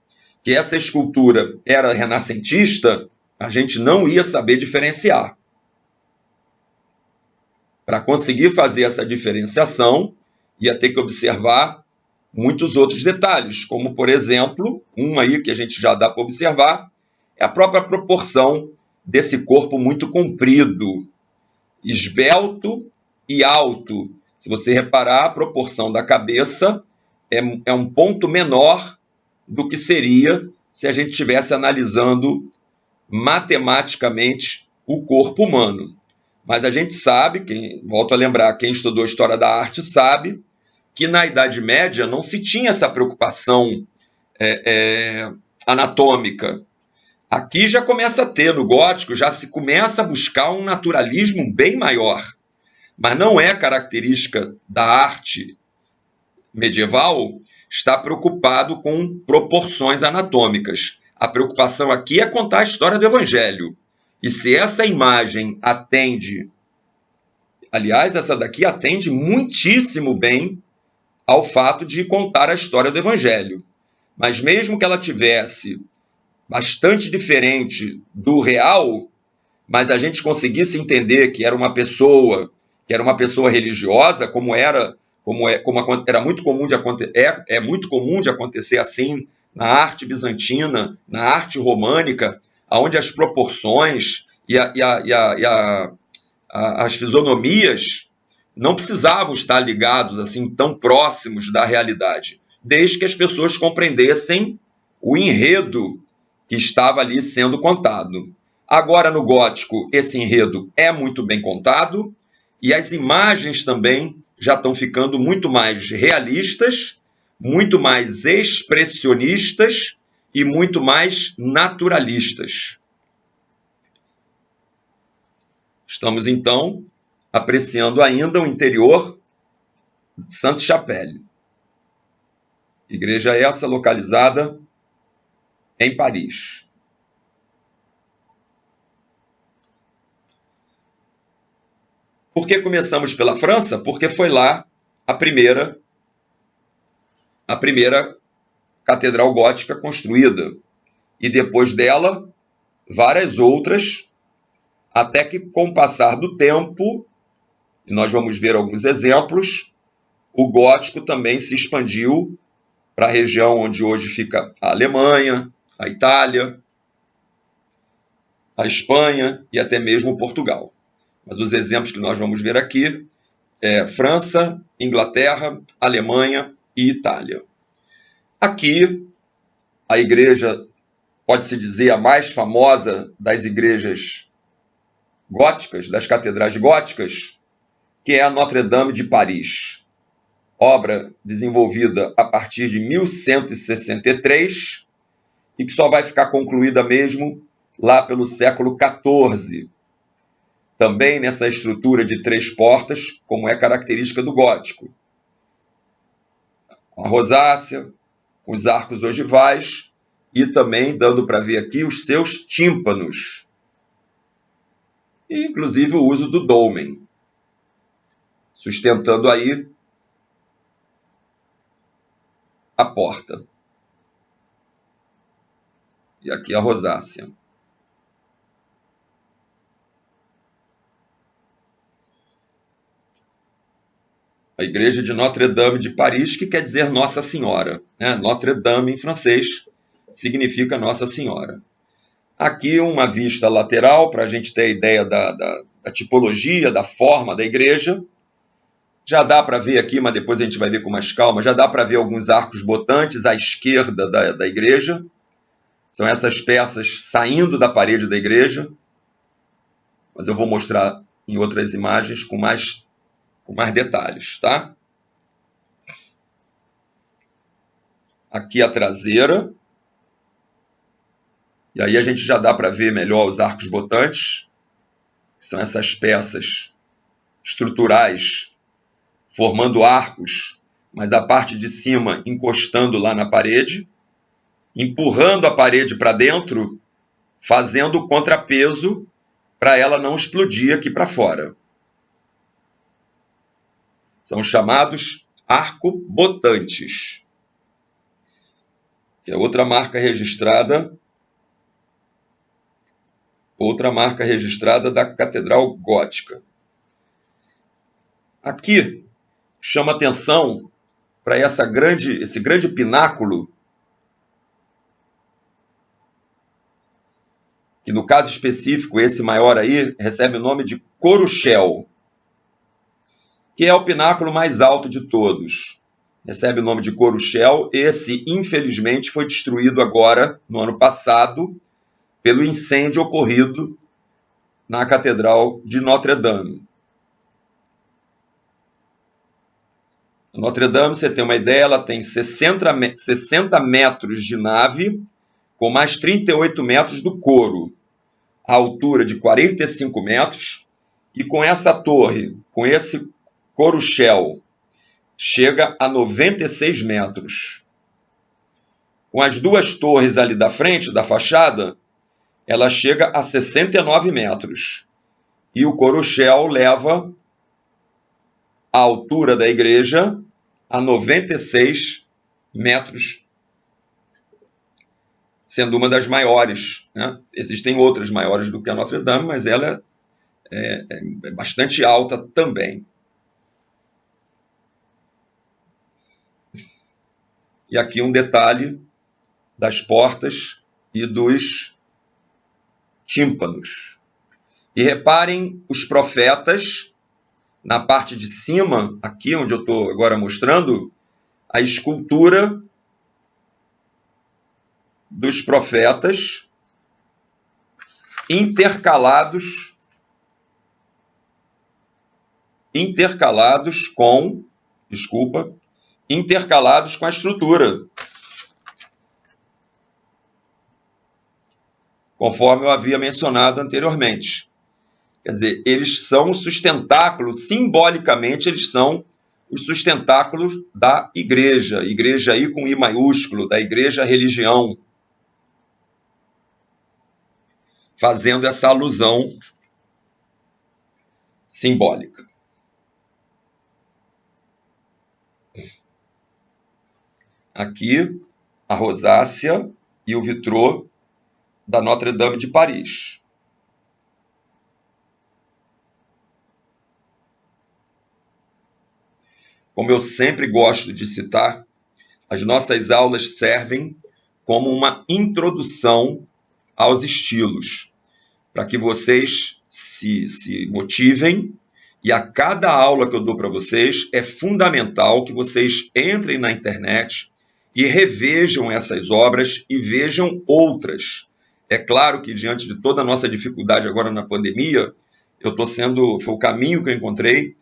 que essa escultura era renascentista, a gente não ia saber diferenciar. Para conseguir fazer essa diferenciação, ia ter que observar muitos outros detalhes, como, por exemplo, um aí que a gente já dá para observar, é a própria proporção desse corpo muito comprido, esbelto e alto. Se você reparar, a proporção da cabeça é um ponto menor do que seria se a gente estivesse analisando matematicamente o corpo humano. Mas a gente sabe, volto a lembrar, quem estudou história da arte sabe, que na Idade Média não se tinha essa preocupação anatômica. Aqui já começa a ter, no gótico, já se começa a buscar um naturalismo bem maior. Mas não é característica da arte medieval estar preocupado com proporções anatômicas. A preocupação aqui é contar a história do Evangelho. E se essa imagem atende, aliás, essa daqui atende muitíssimo bem ao fato de contar a história do Evangelho. Mas mesmo que ela tivesse bastante diferente do real, mas a gente conseguisse entender que era uma pessoa religiosa, era muito comum muito comum de acontecer assim na arte bizantina, na arte românica, onde as proporções e as fisionomias não precisavam estar ligados assim tão próximos da realidade, desde que as pessoas compreendessem o enredo que estava ali sendo contado. Agora, no gótico, esse enredo é muito bem contado e as imagens também já estão ficando muito mais realistas, muito mais expressionistas e muito mais naturalistas. Estamos, então, apreciando ainda o interior de Sainte-Chapelle. Igreja essa localizada em Paris. Por que começamos pela França? Porque foi lá a primeira catedral gótica construída. E depois dela, várias outras, até que com o passar do tempo, e nós vamos ver alguns exemplos, o gótico também se expandiu para a região onde hoje fica a Alemanha, a Itália, a Espanha e até mesmo Portugal. Mas os exemplos que nós vamos ver aqui é França, Inglaterra, Alemanha e Itália. Aqui, a igreja, pode-se dizer, a mais famosa das igrejas góticas, das catedrais góticas, que é a Notre-Dame de Paris. Obra desenvolvida a partir de 1163 e que só vai ficar concluída mesmo lá pelo século XIV. Também nessa estrutura de 3 portas, como é característica do gótico. A rosácea, com os arcos ogivais e também dando para ver aqui os seus tímpanos. E, inclusive, o uso do dolmen, sustentando aí a porta. E aqui a rosácea. A igreja de Notre-Dame de Paris, que quer dizer Nossa Senhora. Notre-Dame, em francês, significa Nossa Senhora. Aqui uma vista lateral, para a gente ter a ideia da tipologia, da forma da igreja. Já dá para ver aqui, mas depois a gente vai ver com mais calma, já dá para ver alguns arcos botantes à esquerda da igreja. São essas peças saindo da parede da igreja. Mas eu vou mostrar em outras imagens com mais detalhes, tá? Aqui a traseira. E aí a gente já dá para ver melhor os arcos botantes, que são essas peças estruturais formando arcos, mas a parte de cima encostando lá na parede, empurrando a parede para dentro, fazendo contrapeso para ela não explodir aqui para fora. São chamados arcobotantes, que é outra marca registrada da Catedral Gótica. Aqui chama atenção para esse grande pináculo, que no caso específico, esse maior aí, recebe o nome de Coruchel, que é o pináculo mais alto de todos. Recebe o nome de Coruchel. Esse, infelizmente, foi destruído agora, no ano passado, pelo incêndio ocorrido na Catedral de Notre-Dame. A Notre-Dame, você tem uma ideia, ela tem 60 metros de nave, com mais 38 metros do coro, a altura de 45 metros, e com essa torre, com esse coruchel, chega a 96 metros. Com as duas torres ali da frente, da fachada, ela chega a 69 metros. E o coruchel leva a altura da igreja a 96 metros, sendo uma das maiores, né? Existem outras maiores do que a Notre-Dame, mas ela é bastante alta também. E aqui um detalhe das portas e dos tímpanos. E reparem os profetas, na parte de cima, aqui onde eu estou agora mostrando, a escultura dos profetas intercalados com a estrutura, conforme eu havia mencionado anteriormente. Quer dizer, eles são sustentáculos, simbolicamente eles são os sustentáculos da igreja aí com I maiúsculo, da igreja religião, fazendo essa alusão simbólica. Aqui, a rosácea e o vitrô da Notre-Dame de Paris. Como eu sempre gosto de citar, as nossas aulas servem como uma introdução aos estilos, para que vocês se motivem, e a cada aula que eu dou para vocês é fundamental que vocês entrem na internet e revejam essas obras e vejam outras. É claro que, diante de toda a nossa dificuldade agora na pandemia, foi o caminho que eu encontrei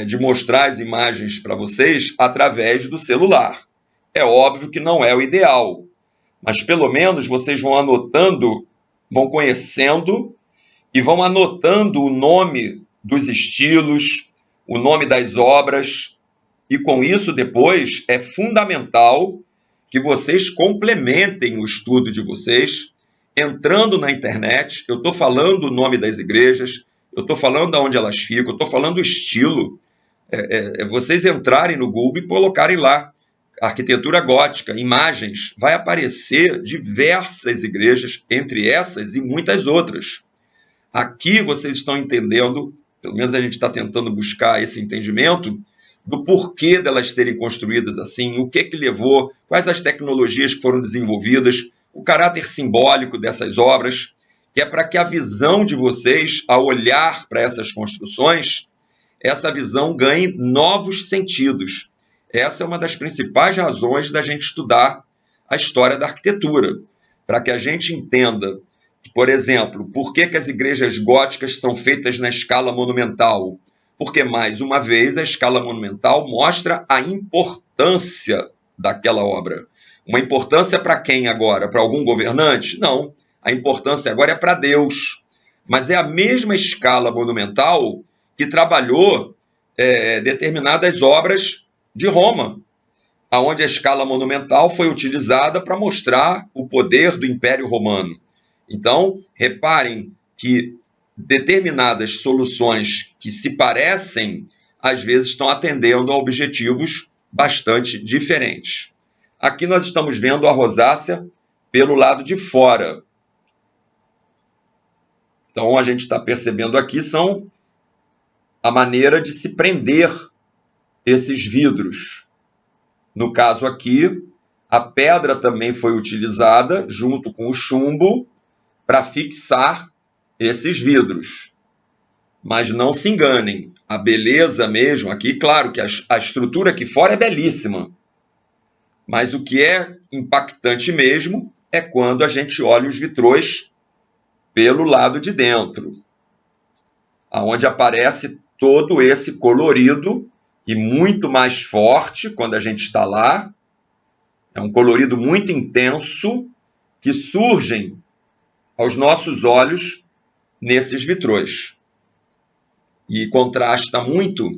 de mostrar as imagens para vocês através do celular. É óbvio que não é o ideal, mas pelo menos vocês vão anotando, vão conhecendo e vão anotando o nome dos estilos, o nome das obras, e com isso depois é fundamental que vocês complementem o estudo de vocês, entrando na internet. Eu estou falando o nome das igrejas, eu estou falando de onde elas ficam, eu estou falando o estilo. Vocês entrarem no Google e colocarem lá arquitetura gótica, imagens, vai aparecer diversas igrejas, entre essas e muitas outras. Aqui vocês estão entendendo, pelo menos a gente está tentando buscar esse entendimento, do porquê delas serem construídas assim, o que levou, quais as tecnologias que foram desenvolvidas, o caráter simbólico dessas obras, que é para que a visão de vocês, ao olhar para essas construções, essa visão ganhe novos sentidos. Essa é uma das principais razões da gente estudar a história da arquitetura, para que a gente entenda, por exemplo, por que as igrejas góticas são feitas na escala monumental. Porque, mais uma vez, a escala monumental mostra a importância daquela obra. Uma importância para quem agora? Para algum governante? Não. A importância agora é para Deus. Mas é a mesma escala monumental que trabalhou determinadas obras de Roma, onde a escala monumental foi utilizada para mostrar o poder do Império Romano. Então, reparem que determinadas soluções que se parecem, às vezes estão atendendo a objetivos bastante diferentes. Aqui nós estamos vendo a rosácea pelo lado de fora. Então, a gente está percebendo aqui a maneira de se prender esses vidros. No caso aqui, a pedra também foi utilizada, junto com o chumbo, para fixar esses vidros. Mas não se enganem, a beleza mesmo aqui, claro que a estrutura aqui fora é belíssima, mas o que é impactante mesmo é quando a gente olha os vitrôs pelo lado de dentro, onde aparece todo esse colorido e muito mais forte quando a gente está lá. É um colorido muito intenso que surgem aos nossos olhos nesses vitrôs. E contrasta muito,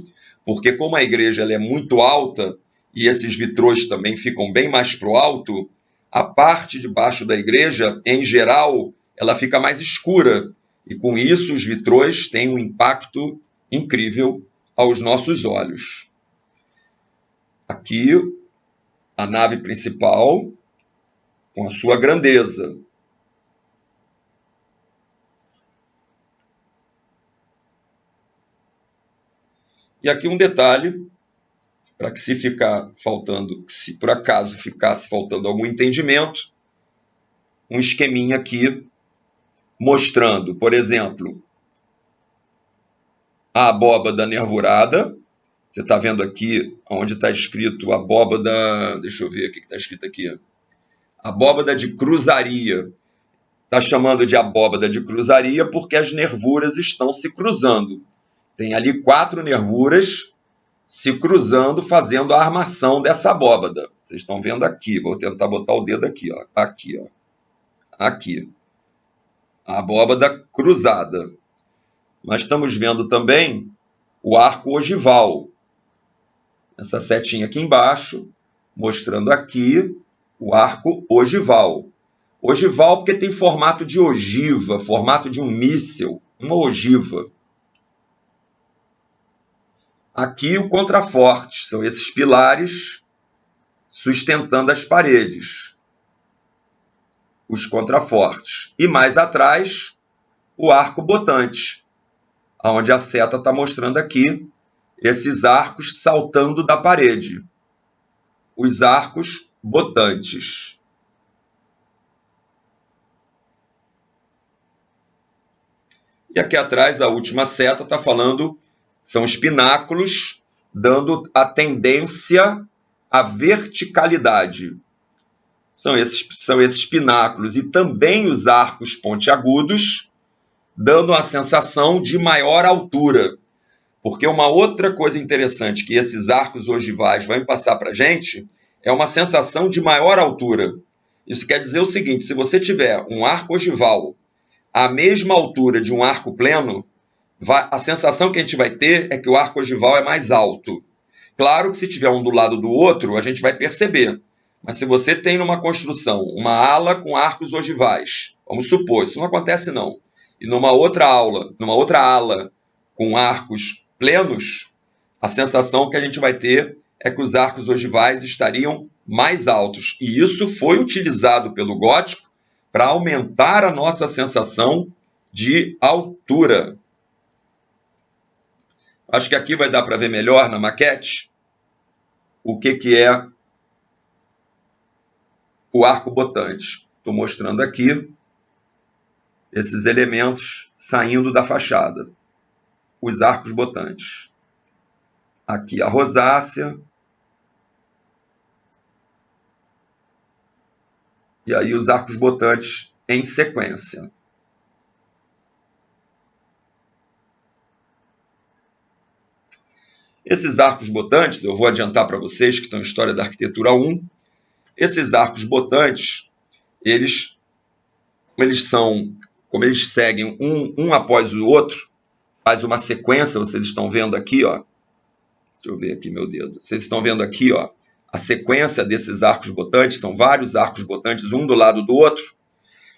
porque como a igreja ela é muito alta e esses vitrôs também ficam bem mais para o alto, a parte de baixo da igreja, em geral, ela fica mais escura. E com isso os vitrôs têm um impacto incrível aos nossos olhos. Aqui, a nave principal, com a sua grandeza. E aqui um detalhe, para que se por acaso ficasse faltando algum entendimento, um esqueminha aqui mostrando, por exemplo, a abóbada nervurada. Você está vendo aqui onde está escrito abóbada, deixa eu ver o que está escrito aqui. Abóbada de cruzaria. Está chamando de abóbada de cruzaria porque as nervuras estão se cruzando. Tem ali 4 nervuras se cruzando, fazendo a armação dessa abóbada. Vocês estão vendo aqui, vou tentar botar o dedo aqui, ó. Aqui, ó. Aqui. A abóbada cruzada. Mas estamos vendo também o arco ogival. Essa setinha aqui embaixo, mostrando aqui o arco ogival. Ogival porque tem formato de ogiva, formato de um míssil, uma ogiva. Aqui o contraforte, são esses pilares sustentando as paredes, os contrafortes. E mais atrás, o arco botante, onde a seta está mostrando aqui esses arcos saltando da parede, os arcos botantes. E aqui atrás, a última seta está falando, são os pináculos, dando a tendência a verticalidade. São esses pináculos e também os arcos pontiagudos, dando a sensação de maior altura. Porque uma outra coisa interessante que esses arcos ogivais vão passar para a gente é uma sensação de maior altura. Isso quer dizer o seguinte: se você tiver um arco ogival à mesma altura de um arco pleno, a sensação que a gente vai ter é que o arco ogival é mais alto. Claro que se tiver um do lado do outro, a gente vai perceber. Mas se você tem numa construção uma ala com arcos ogivais, vamos supor, isso não acontece não, e numa outra ala com arcos plenos, a sensação que a gente vai ter é que os arcos ogivais estariam mais altos. E isso foi utilizado pelo gótico para aumentar a nossa sensação de altura. Acho que aqui vai dar para ver melhor na maquete o que é o arco botante. Estou mostrando aqui esses elementos saindo da fachada, os arcos botantes. Aqui a rosácea. E aí os arcos botantes em sequência. Esses arcos botantes, eu vou adiantar para vocês que estão em História da Arquitetura 1, esses arcos botantes, eles seguem um após o outro, faz uma sequência, vocês estão vendo aqui, ó. Deixa eu ver aqui meu dedo. Vocês estão vendo aqui, ó, a sequência desses arcos botantes, são vários arcos botantes, um do lado do outro.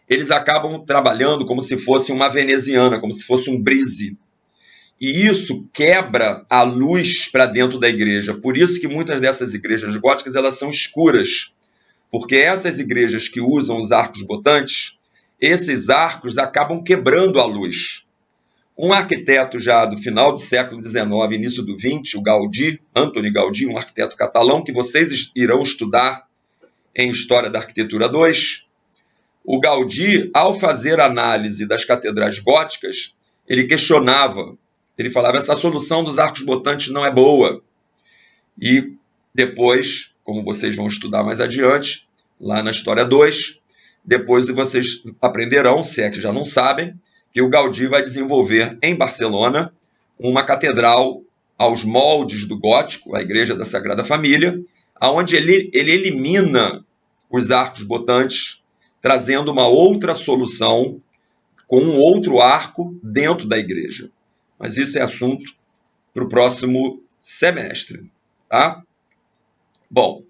Eles acabam trabalhando como se fosse uma veneziana, como se fosse um brise. E isso quebra a luz para dentro da igreja. Por isso que muitas dessas igrejas góticas elas são escuras. Porque essas igrejas que usam os arcos botantes, esses arcos acabam quebrando a luz. Um arquiteto já do final do século XIX, início do XX, o Gaudí, Antoni Gaudí, um arquiteto catalão, que vocês irão estudar em História da Arquitetura 2, o Gaudí, ao fazer análise das catedrais góticas, ele questionava, ele falava, essa solução dos arcos botantes não é boa. E depois, como vocês vão estudar mais adiante, lá na História 2, depois vocês aprenderão, se é que já não sabem, que o Gaudí vai desenvolver em Barcelona uma catedral aos moldes do gótico, a Igreja da Sagrada Família, onde ele elimina os arcos botantes, trazendo uma outra solução com um outro arco dentro da igreja. Mas isso é assunto para o próximo semestre. Tá? Bom,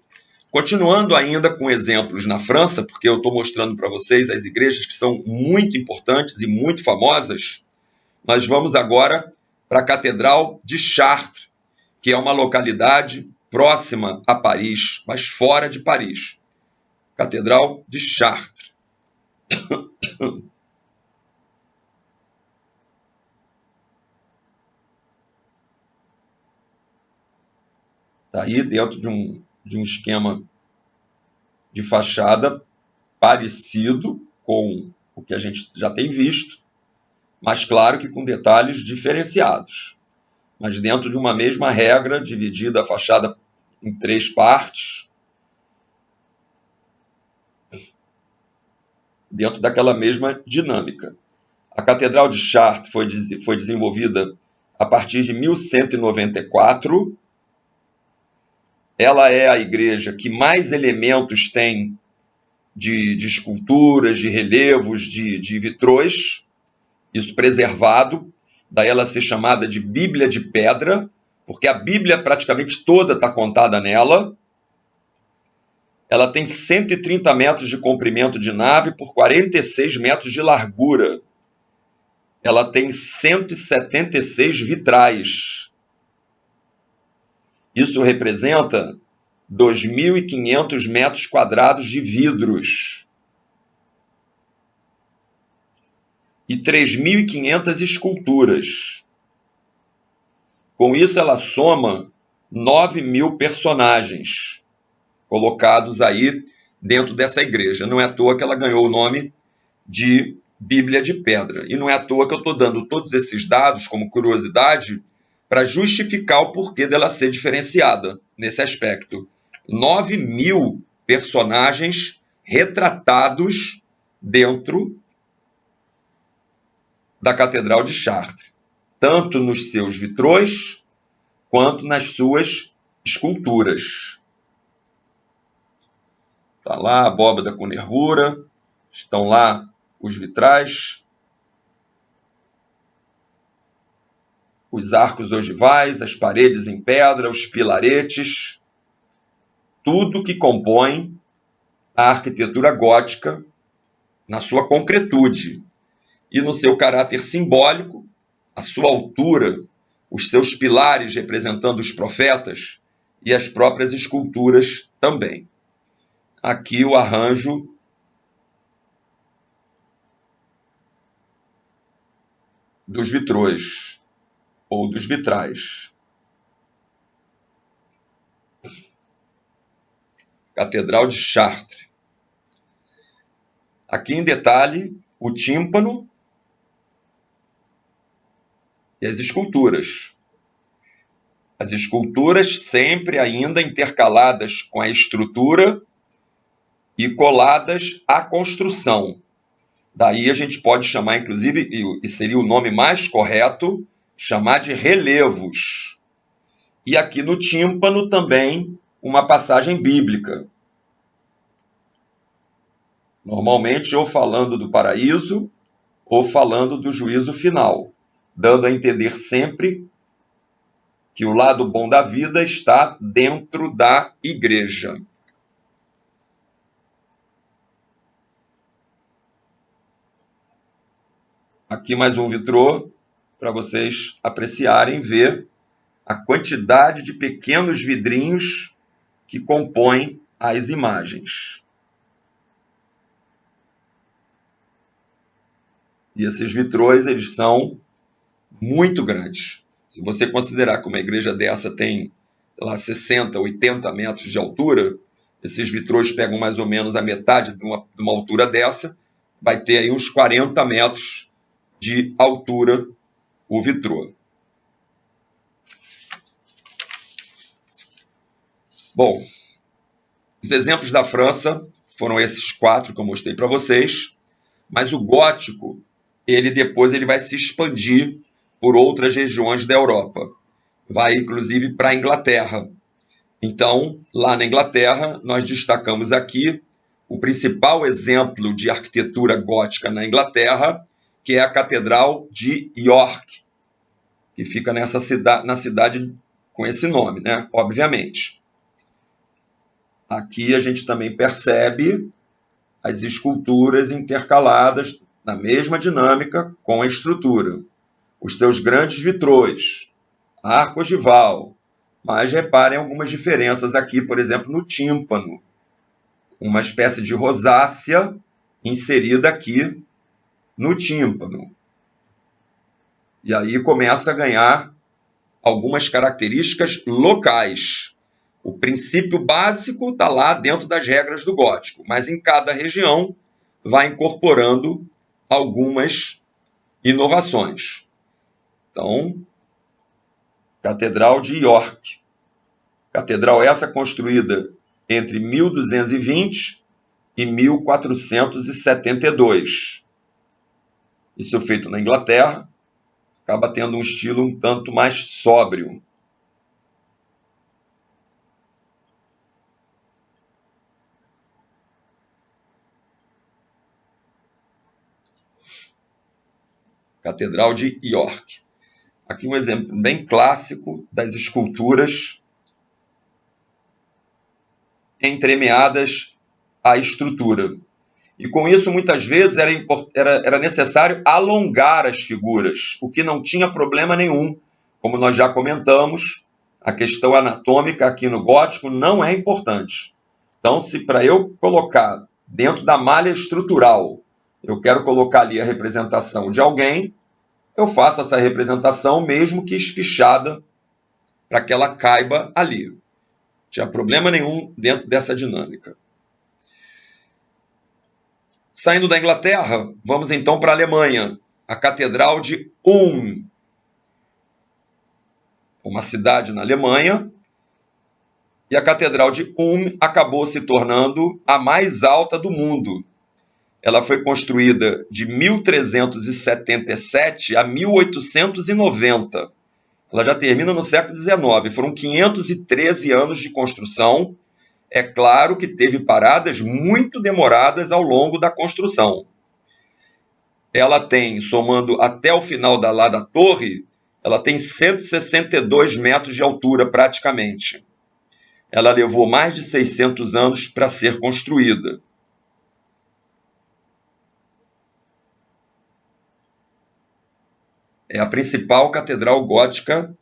continuando ainda com exemplos na França, porque eu estou mostrando para vocês as igrejas que são muito importantes e muito famosas, nós vamos agora para a Catedral de Chartres, que é uma localidade próxima a Paris, mas fora de Paris. Catedral de Chartres. Está aí dentro de um esquema de fachada parecido com o que a gente já tem visto, mas claro que com detalhes diferenciados. Mas dentro de uma mesma regra, dividida a fachada em 3 partes, dentro daquela mesma dinâmica. A Catedral de Chartres foi desenvolvida a partir de 1194. Ela é a igreja que mais elementos tem de esculturas, de relevos, de vitrôs, isso preservado. Daí ela ser chamada de Bíblia de Pedra, porque a Bíblia praticamente toda está contada nela. Ela tem 130 metros de comprimento de nave por 46 metros de largura. Ela tem 176 vitrais. Isso representa 2.500 metros quadrados de vidros e 3.500 esculturas. Com isso, ela soma 9.000 personagens colocados aí dentro dessa igreja. Não é à toa que ela ganhou o nome de Bíblia de Pedra. E não é à toa que eu estou dando todos esses dados como curiosidade para justificar o porquê dela ser diferenciada nesse aspecto. 9.000 personagens retratados dentro da Catedral de Chartres, tanto nos seus vitrôs quanto nas suas esculturas. Está lá a abóbada com nervura, estão lá os vitrais, os arcos ogivais, as paredes em pedra, os pilaretes, tudo que compõe a arquitetura gótica na sua concretude e no seu caráter simbólico, a sua altura, os seus pilares representando os profetas e as próprias esculturas também. Aqui o arranjo dos vitrôs ou dos vitrais. Catedral de Chartres. Aqui em detalhe o tímpano e as esculturas. As esculturas sempre ainda intercaladas com a estrutura e coladas à construção. Daí a gente pode chamar, inclusive, e seria o nome mais correto, chamar de relevos. E aqui no tímpano também uma passagem bíblica. Normalmente ou falando do paraíso ou falando do juízo final, dando a entender sempre que o lado bom da vida está dentro da igreja. Aqui mais um vitrô para vocês apreciarem, ver a quantidade de pequenos vidrinhos que compõem as imagens. E esses vitrôs, eles são muito grandes. Se você considerar que uma igreja dessa tem, sei lá, 60, 80 metros de altura, esses vitrôs pegam mais ou menos a metade de uma altura dessa, vai ter aí uns 40 metros de altura o vitrô. Bom, os exemplos da França foram esses 4 que eu mostrei para vocês, mas o gótico, depois vai se expandir por outras regiões da Europa. Vai, inclusive, para a Inglaterra. Então, lá na Inglaterra, nós destacamos aqui o principal exemplo de arquitetura gótica na Inglaterra, que é a Catedral de York, que fica na cidade com esse nome, né? Obviamente. Aqui a gente também percebe as esculturas intercaladas na mesma dinâmica com a estrutura. Os seus grandes vitrôs, arco ogival, mas reparem algumas diferenças aqui, por exemplo, no tímpano. Uma espécie de rosácea inserida aqui no tímpano. E aí começa a ganhar algumas características locais. O princípio básico está lá dentro das regras do gótico, mas em cada região vai incorporando algumas inovações. Então, Catedral de York. Catedral essa construída entre 1220 e 1472. Isso feito na Inglaterra, acaba tendo um estilo um tanto mais sóbrio. Catedral de York. Aqui um exemplo bem clássico das esculturas entremeadas à estrutura. E com isso, muitas vezes, era necessário alongar as figuras, o que não tinha problema nenhum. Como nós já comentamos, a questão anatômica aqui no gótico não é importante. Então, se para eu colocar dentro da malha estrutural, eu quero colocar ali a representação de alguém, eu faço essa representação mesmo que espichada, para que ela caiba ali. Não tinha problema nenhum dentro dessa dinâmica. Saindo da Inglaterra, vamos então para a Alemanha. A Catedral de Ulm. Uma cidade na Alemanha E a Catedral de acabou se tornando a mais alta do mundo. Ela foi construída de 1377 a 1890. Ela já termina no século XIX. Foram 513 anos de construção. É claro que teve paradas muito demoradas ao longo da construção. Ela tem, somando até o final da torre, ela tem 162 metros de altura praticamente. Ela levou mais de 600 anos para ser construída. É a principal catedral gótica,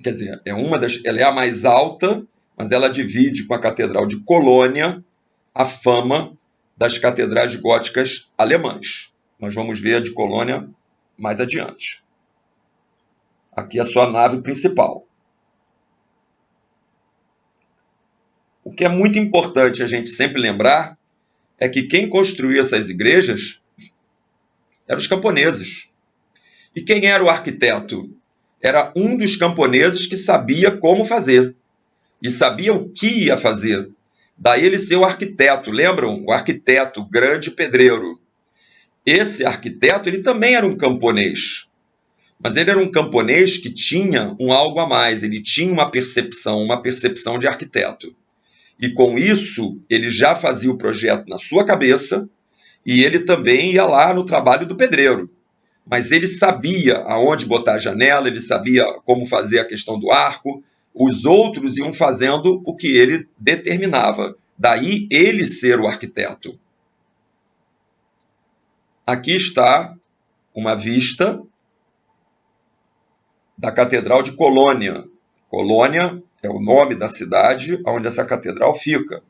quer dizer, ela é a mais alta, mas ela divide com a Catedral de Colônia a fama das catedrais góticas alemãs. Nós vamos ver a de Colônia mais adiante. Aqui é a sua nave principal. O que é muito importante a gente sempre lembrar é que quem construiu essas igrejas eram os camponeses. E quem era o arquiteto? Era um dos camponeses que sabia como fazer e sabia o que ia fazer. Daí ele ser o arquiteto, lembram? O arquiteto, o grande pedreiro. Esse arquiteto, ele também era um camponês, mas ele era um camponês que tinha um algo a mais, ele tinha uma percepção de arquiteto. E com isso, ele já fazia o projeto na sua cabeça e ele também ia lá no trabalho do pedreiro. Mas ele sabia aonde botar a janela, ele sabia como fazer a questão do arco, os outros iam fazendo o que ele determinava. Daí ele ser o arquiteto. Aqui está uma vista da Catedral de Colônia. Colônia é o nome da cidade onde essa catedral fica.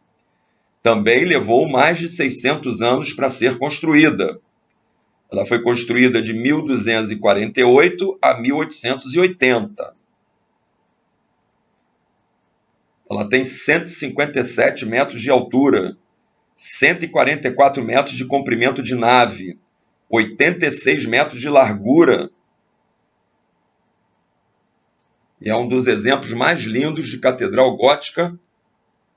Também levou mais de 600 anos para ser construída. Ela foi construída de 1248 a 1880. Ela tem 157 metros de altura, 144 metros de comprimento de nave, 86 metros de largura. E é um dos exemplos mais lindos de catedral gótica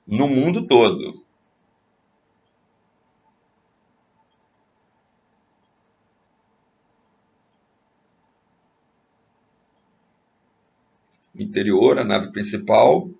no mundo todo. Interior, a nave principal.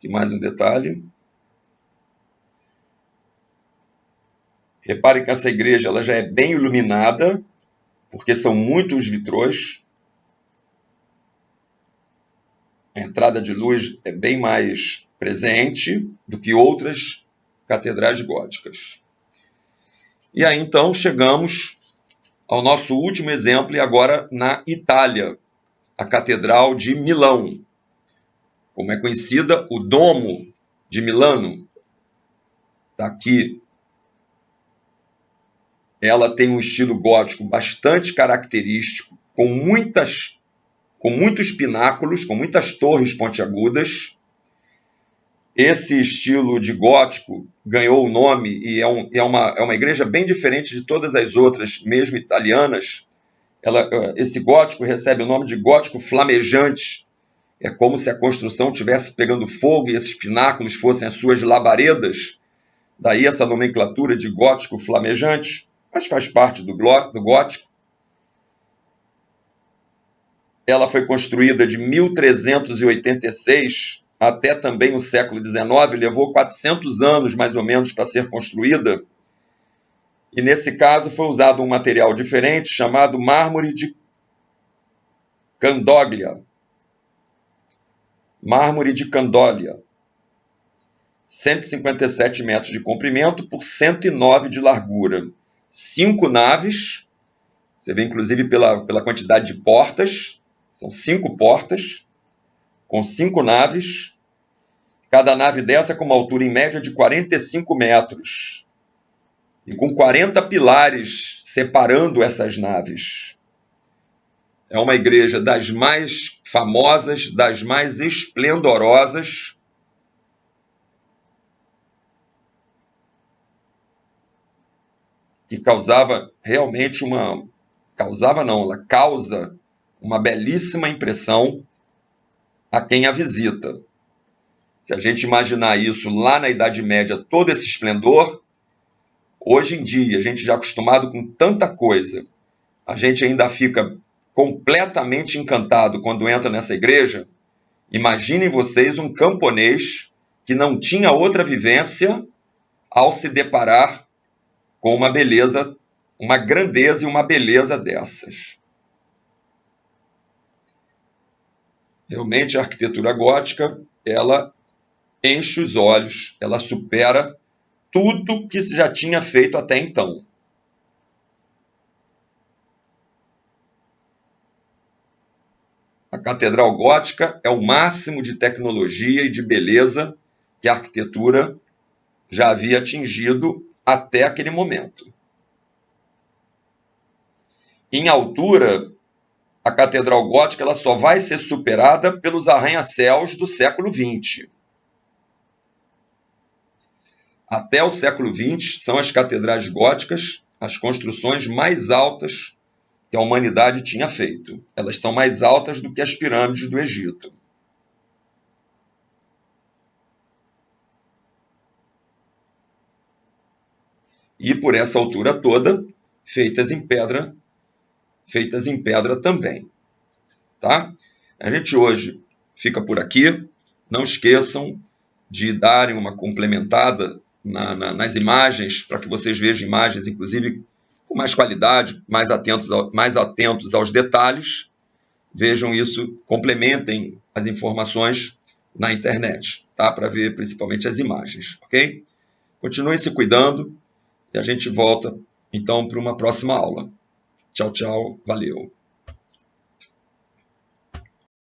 Aqui mais um detalhe. Reparem que essa igreja ela já é bem iluminada, porque são muitos vitrôs. A entrada de luz é bem mais presente do que outras catedrais góticas. E aí, então, chegamos ao nosso último exemplo, e agora na Itália, a Catedral de Milão. Como é conhecida, o Domo de Milano. Está aqui. Ela tem um estilo gótico bastante característico, com muitos pináculos, com muitas torres pontiagudas. Esse estilo de gótico ganhou o nome e é uma igreja bem diferente de todas as outras, mesmo italianas. Esse gótico recebe o nome de gótico flamejante. É como se a construção estivesse pegando fogo e esses pináculos fossem as suas labaredas. Daí essa nomenclatura de gótico flamejante, mas faz parte do gótico. Ela foi construída de 1386 até também o século XIX, levou 400 anos mais ou menos para ser construída. E nesse caso foi usado um material diferente chamado mármore de Candoglia. Mármore de Candoglia. 157 metros de comprimento por 109 de largura. 5 naves, você vê inclusive pela quantidade de portas. São 5 portas, com 5 naves, cada nave dessa com uma altura em média de 45 metros, e com 40 pilares separando essas naves. É uma igreja das mais famosas, das mais esplendorosas, que causava realmente uma... Causava não, ela causa uma belíssima impressão a quem a visita. Se a gente imaginar isso lá na Idade Média, todo esse esplendor, hoje em dia, a gente já acostumado com tanta coisa, a gente ainda fica completamente encantado quando entra nessa igreja. Imaginem vocês um camponês que não tinha outra vivência ao se deparar com uma beleza, uma grandeza e uma beleza dessas. Realmente a arquitetura gótica, ela enche os olhos, ela supera tudo que se já tinha feito até então. A Catedral Gótica é o máximo de tecnologia e de beleza que a arquitetura já havia atingido até aquele momento. Em altura, a Catedral Gótica ela só vai ser superada pelos arranha-céus do século XX. Até o século XX, são as catedrais góticas as construções mais altas que a humanidade tinha feito. Elas são mais altas do que as pirâmides do Egito. E por essa altura toda, feitas em pedra também. Tá? A gente hoje fica por aqui. Não esqueçam de darem uma complementada nas imagens, para que vocês vejam imagens, inclusive, com mais qualidade, mais atentos aos detalhes. Vejam isso, complementem as informações na internet, tá? Para ver principalmente as imagens, ok? Continuem se cuidando e a gente volta, então, para uma próxima aula. Tchau, tchau, valeu!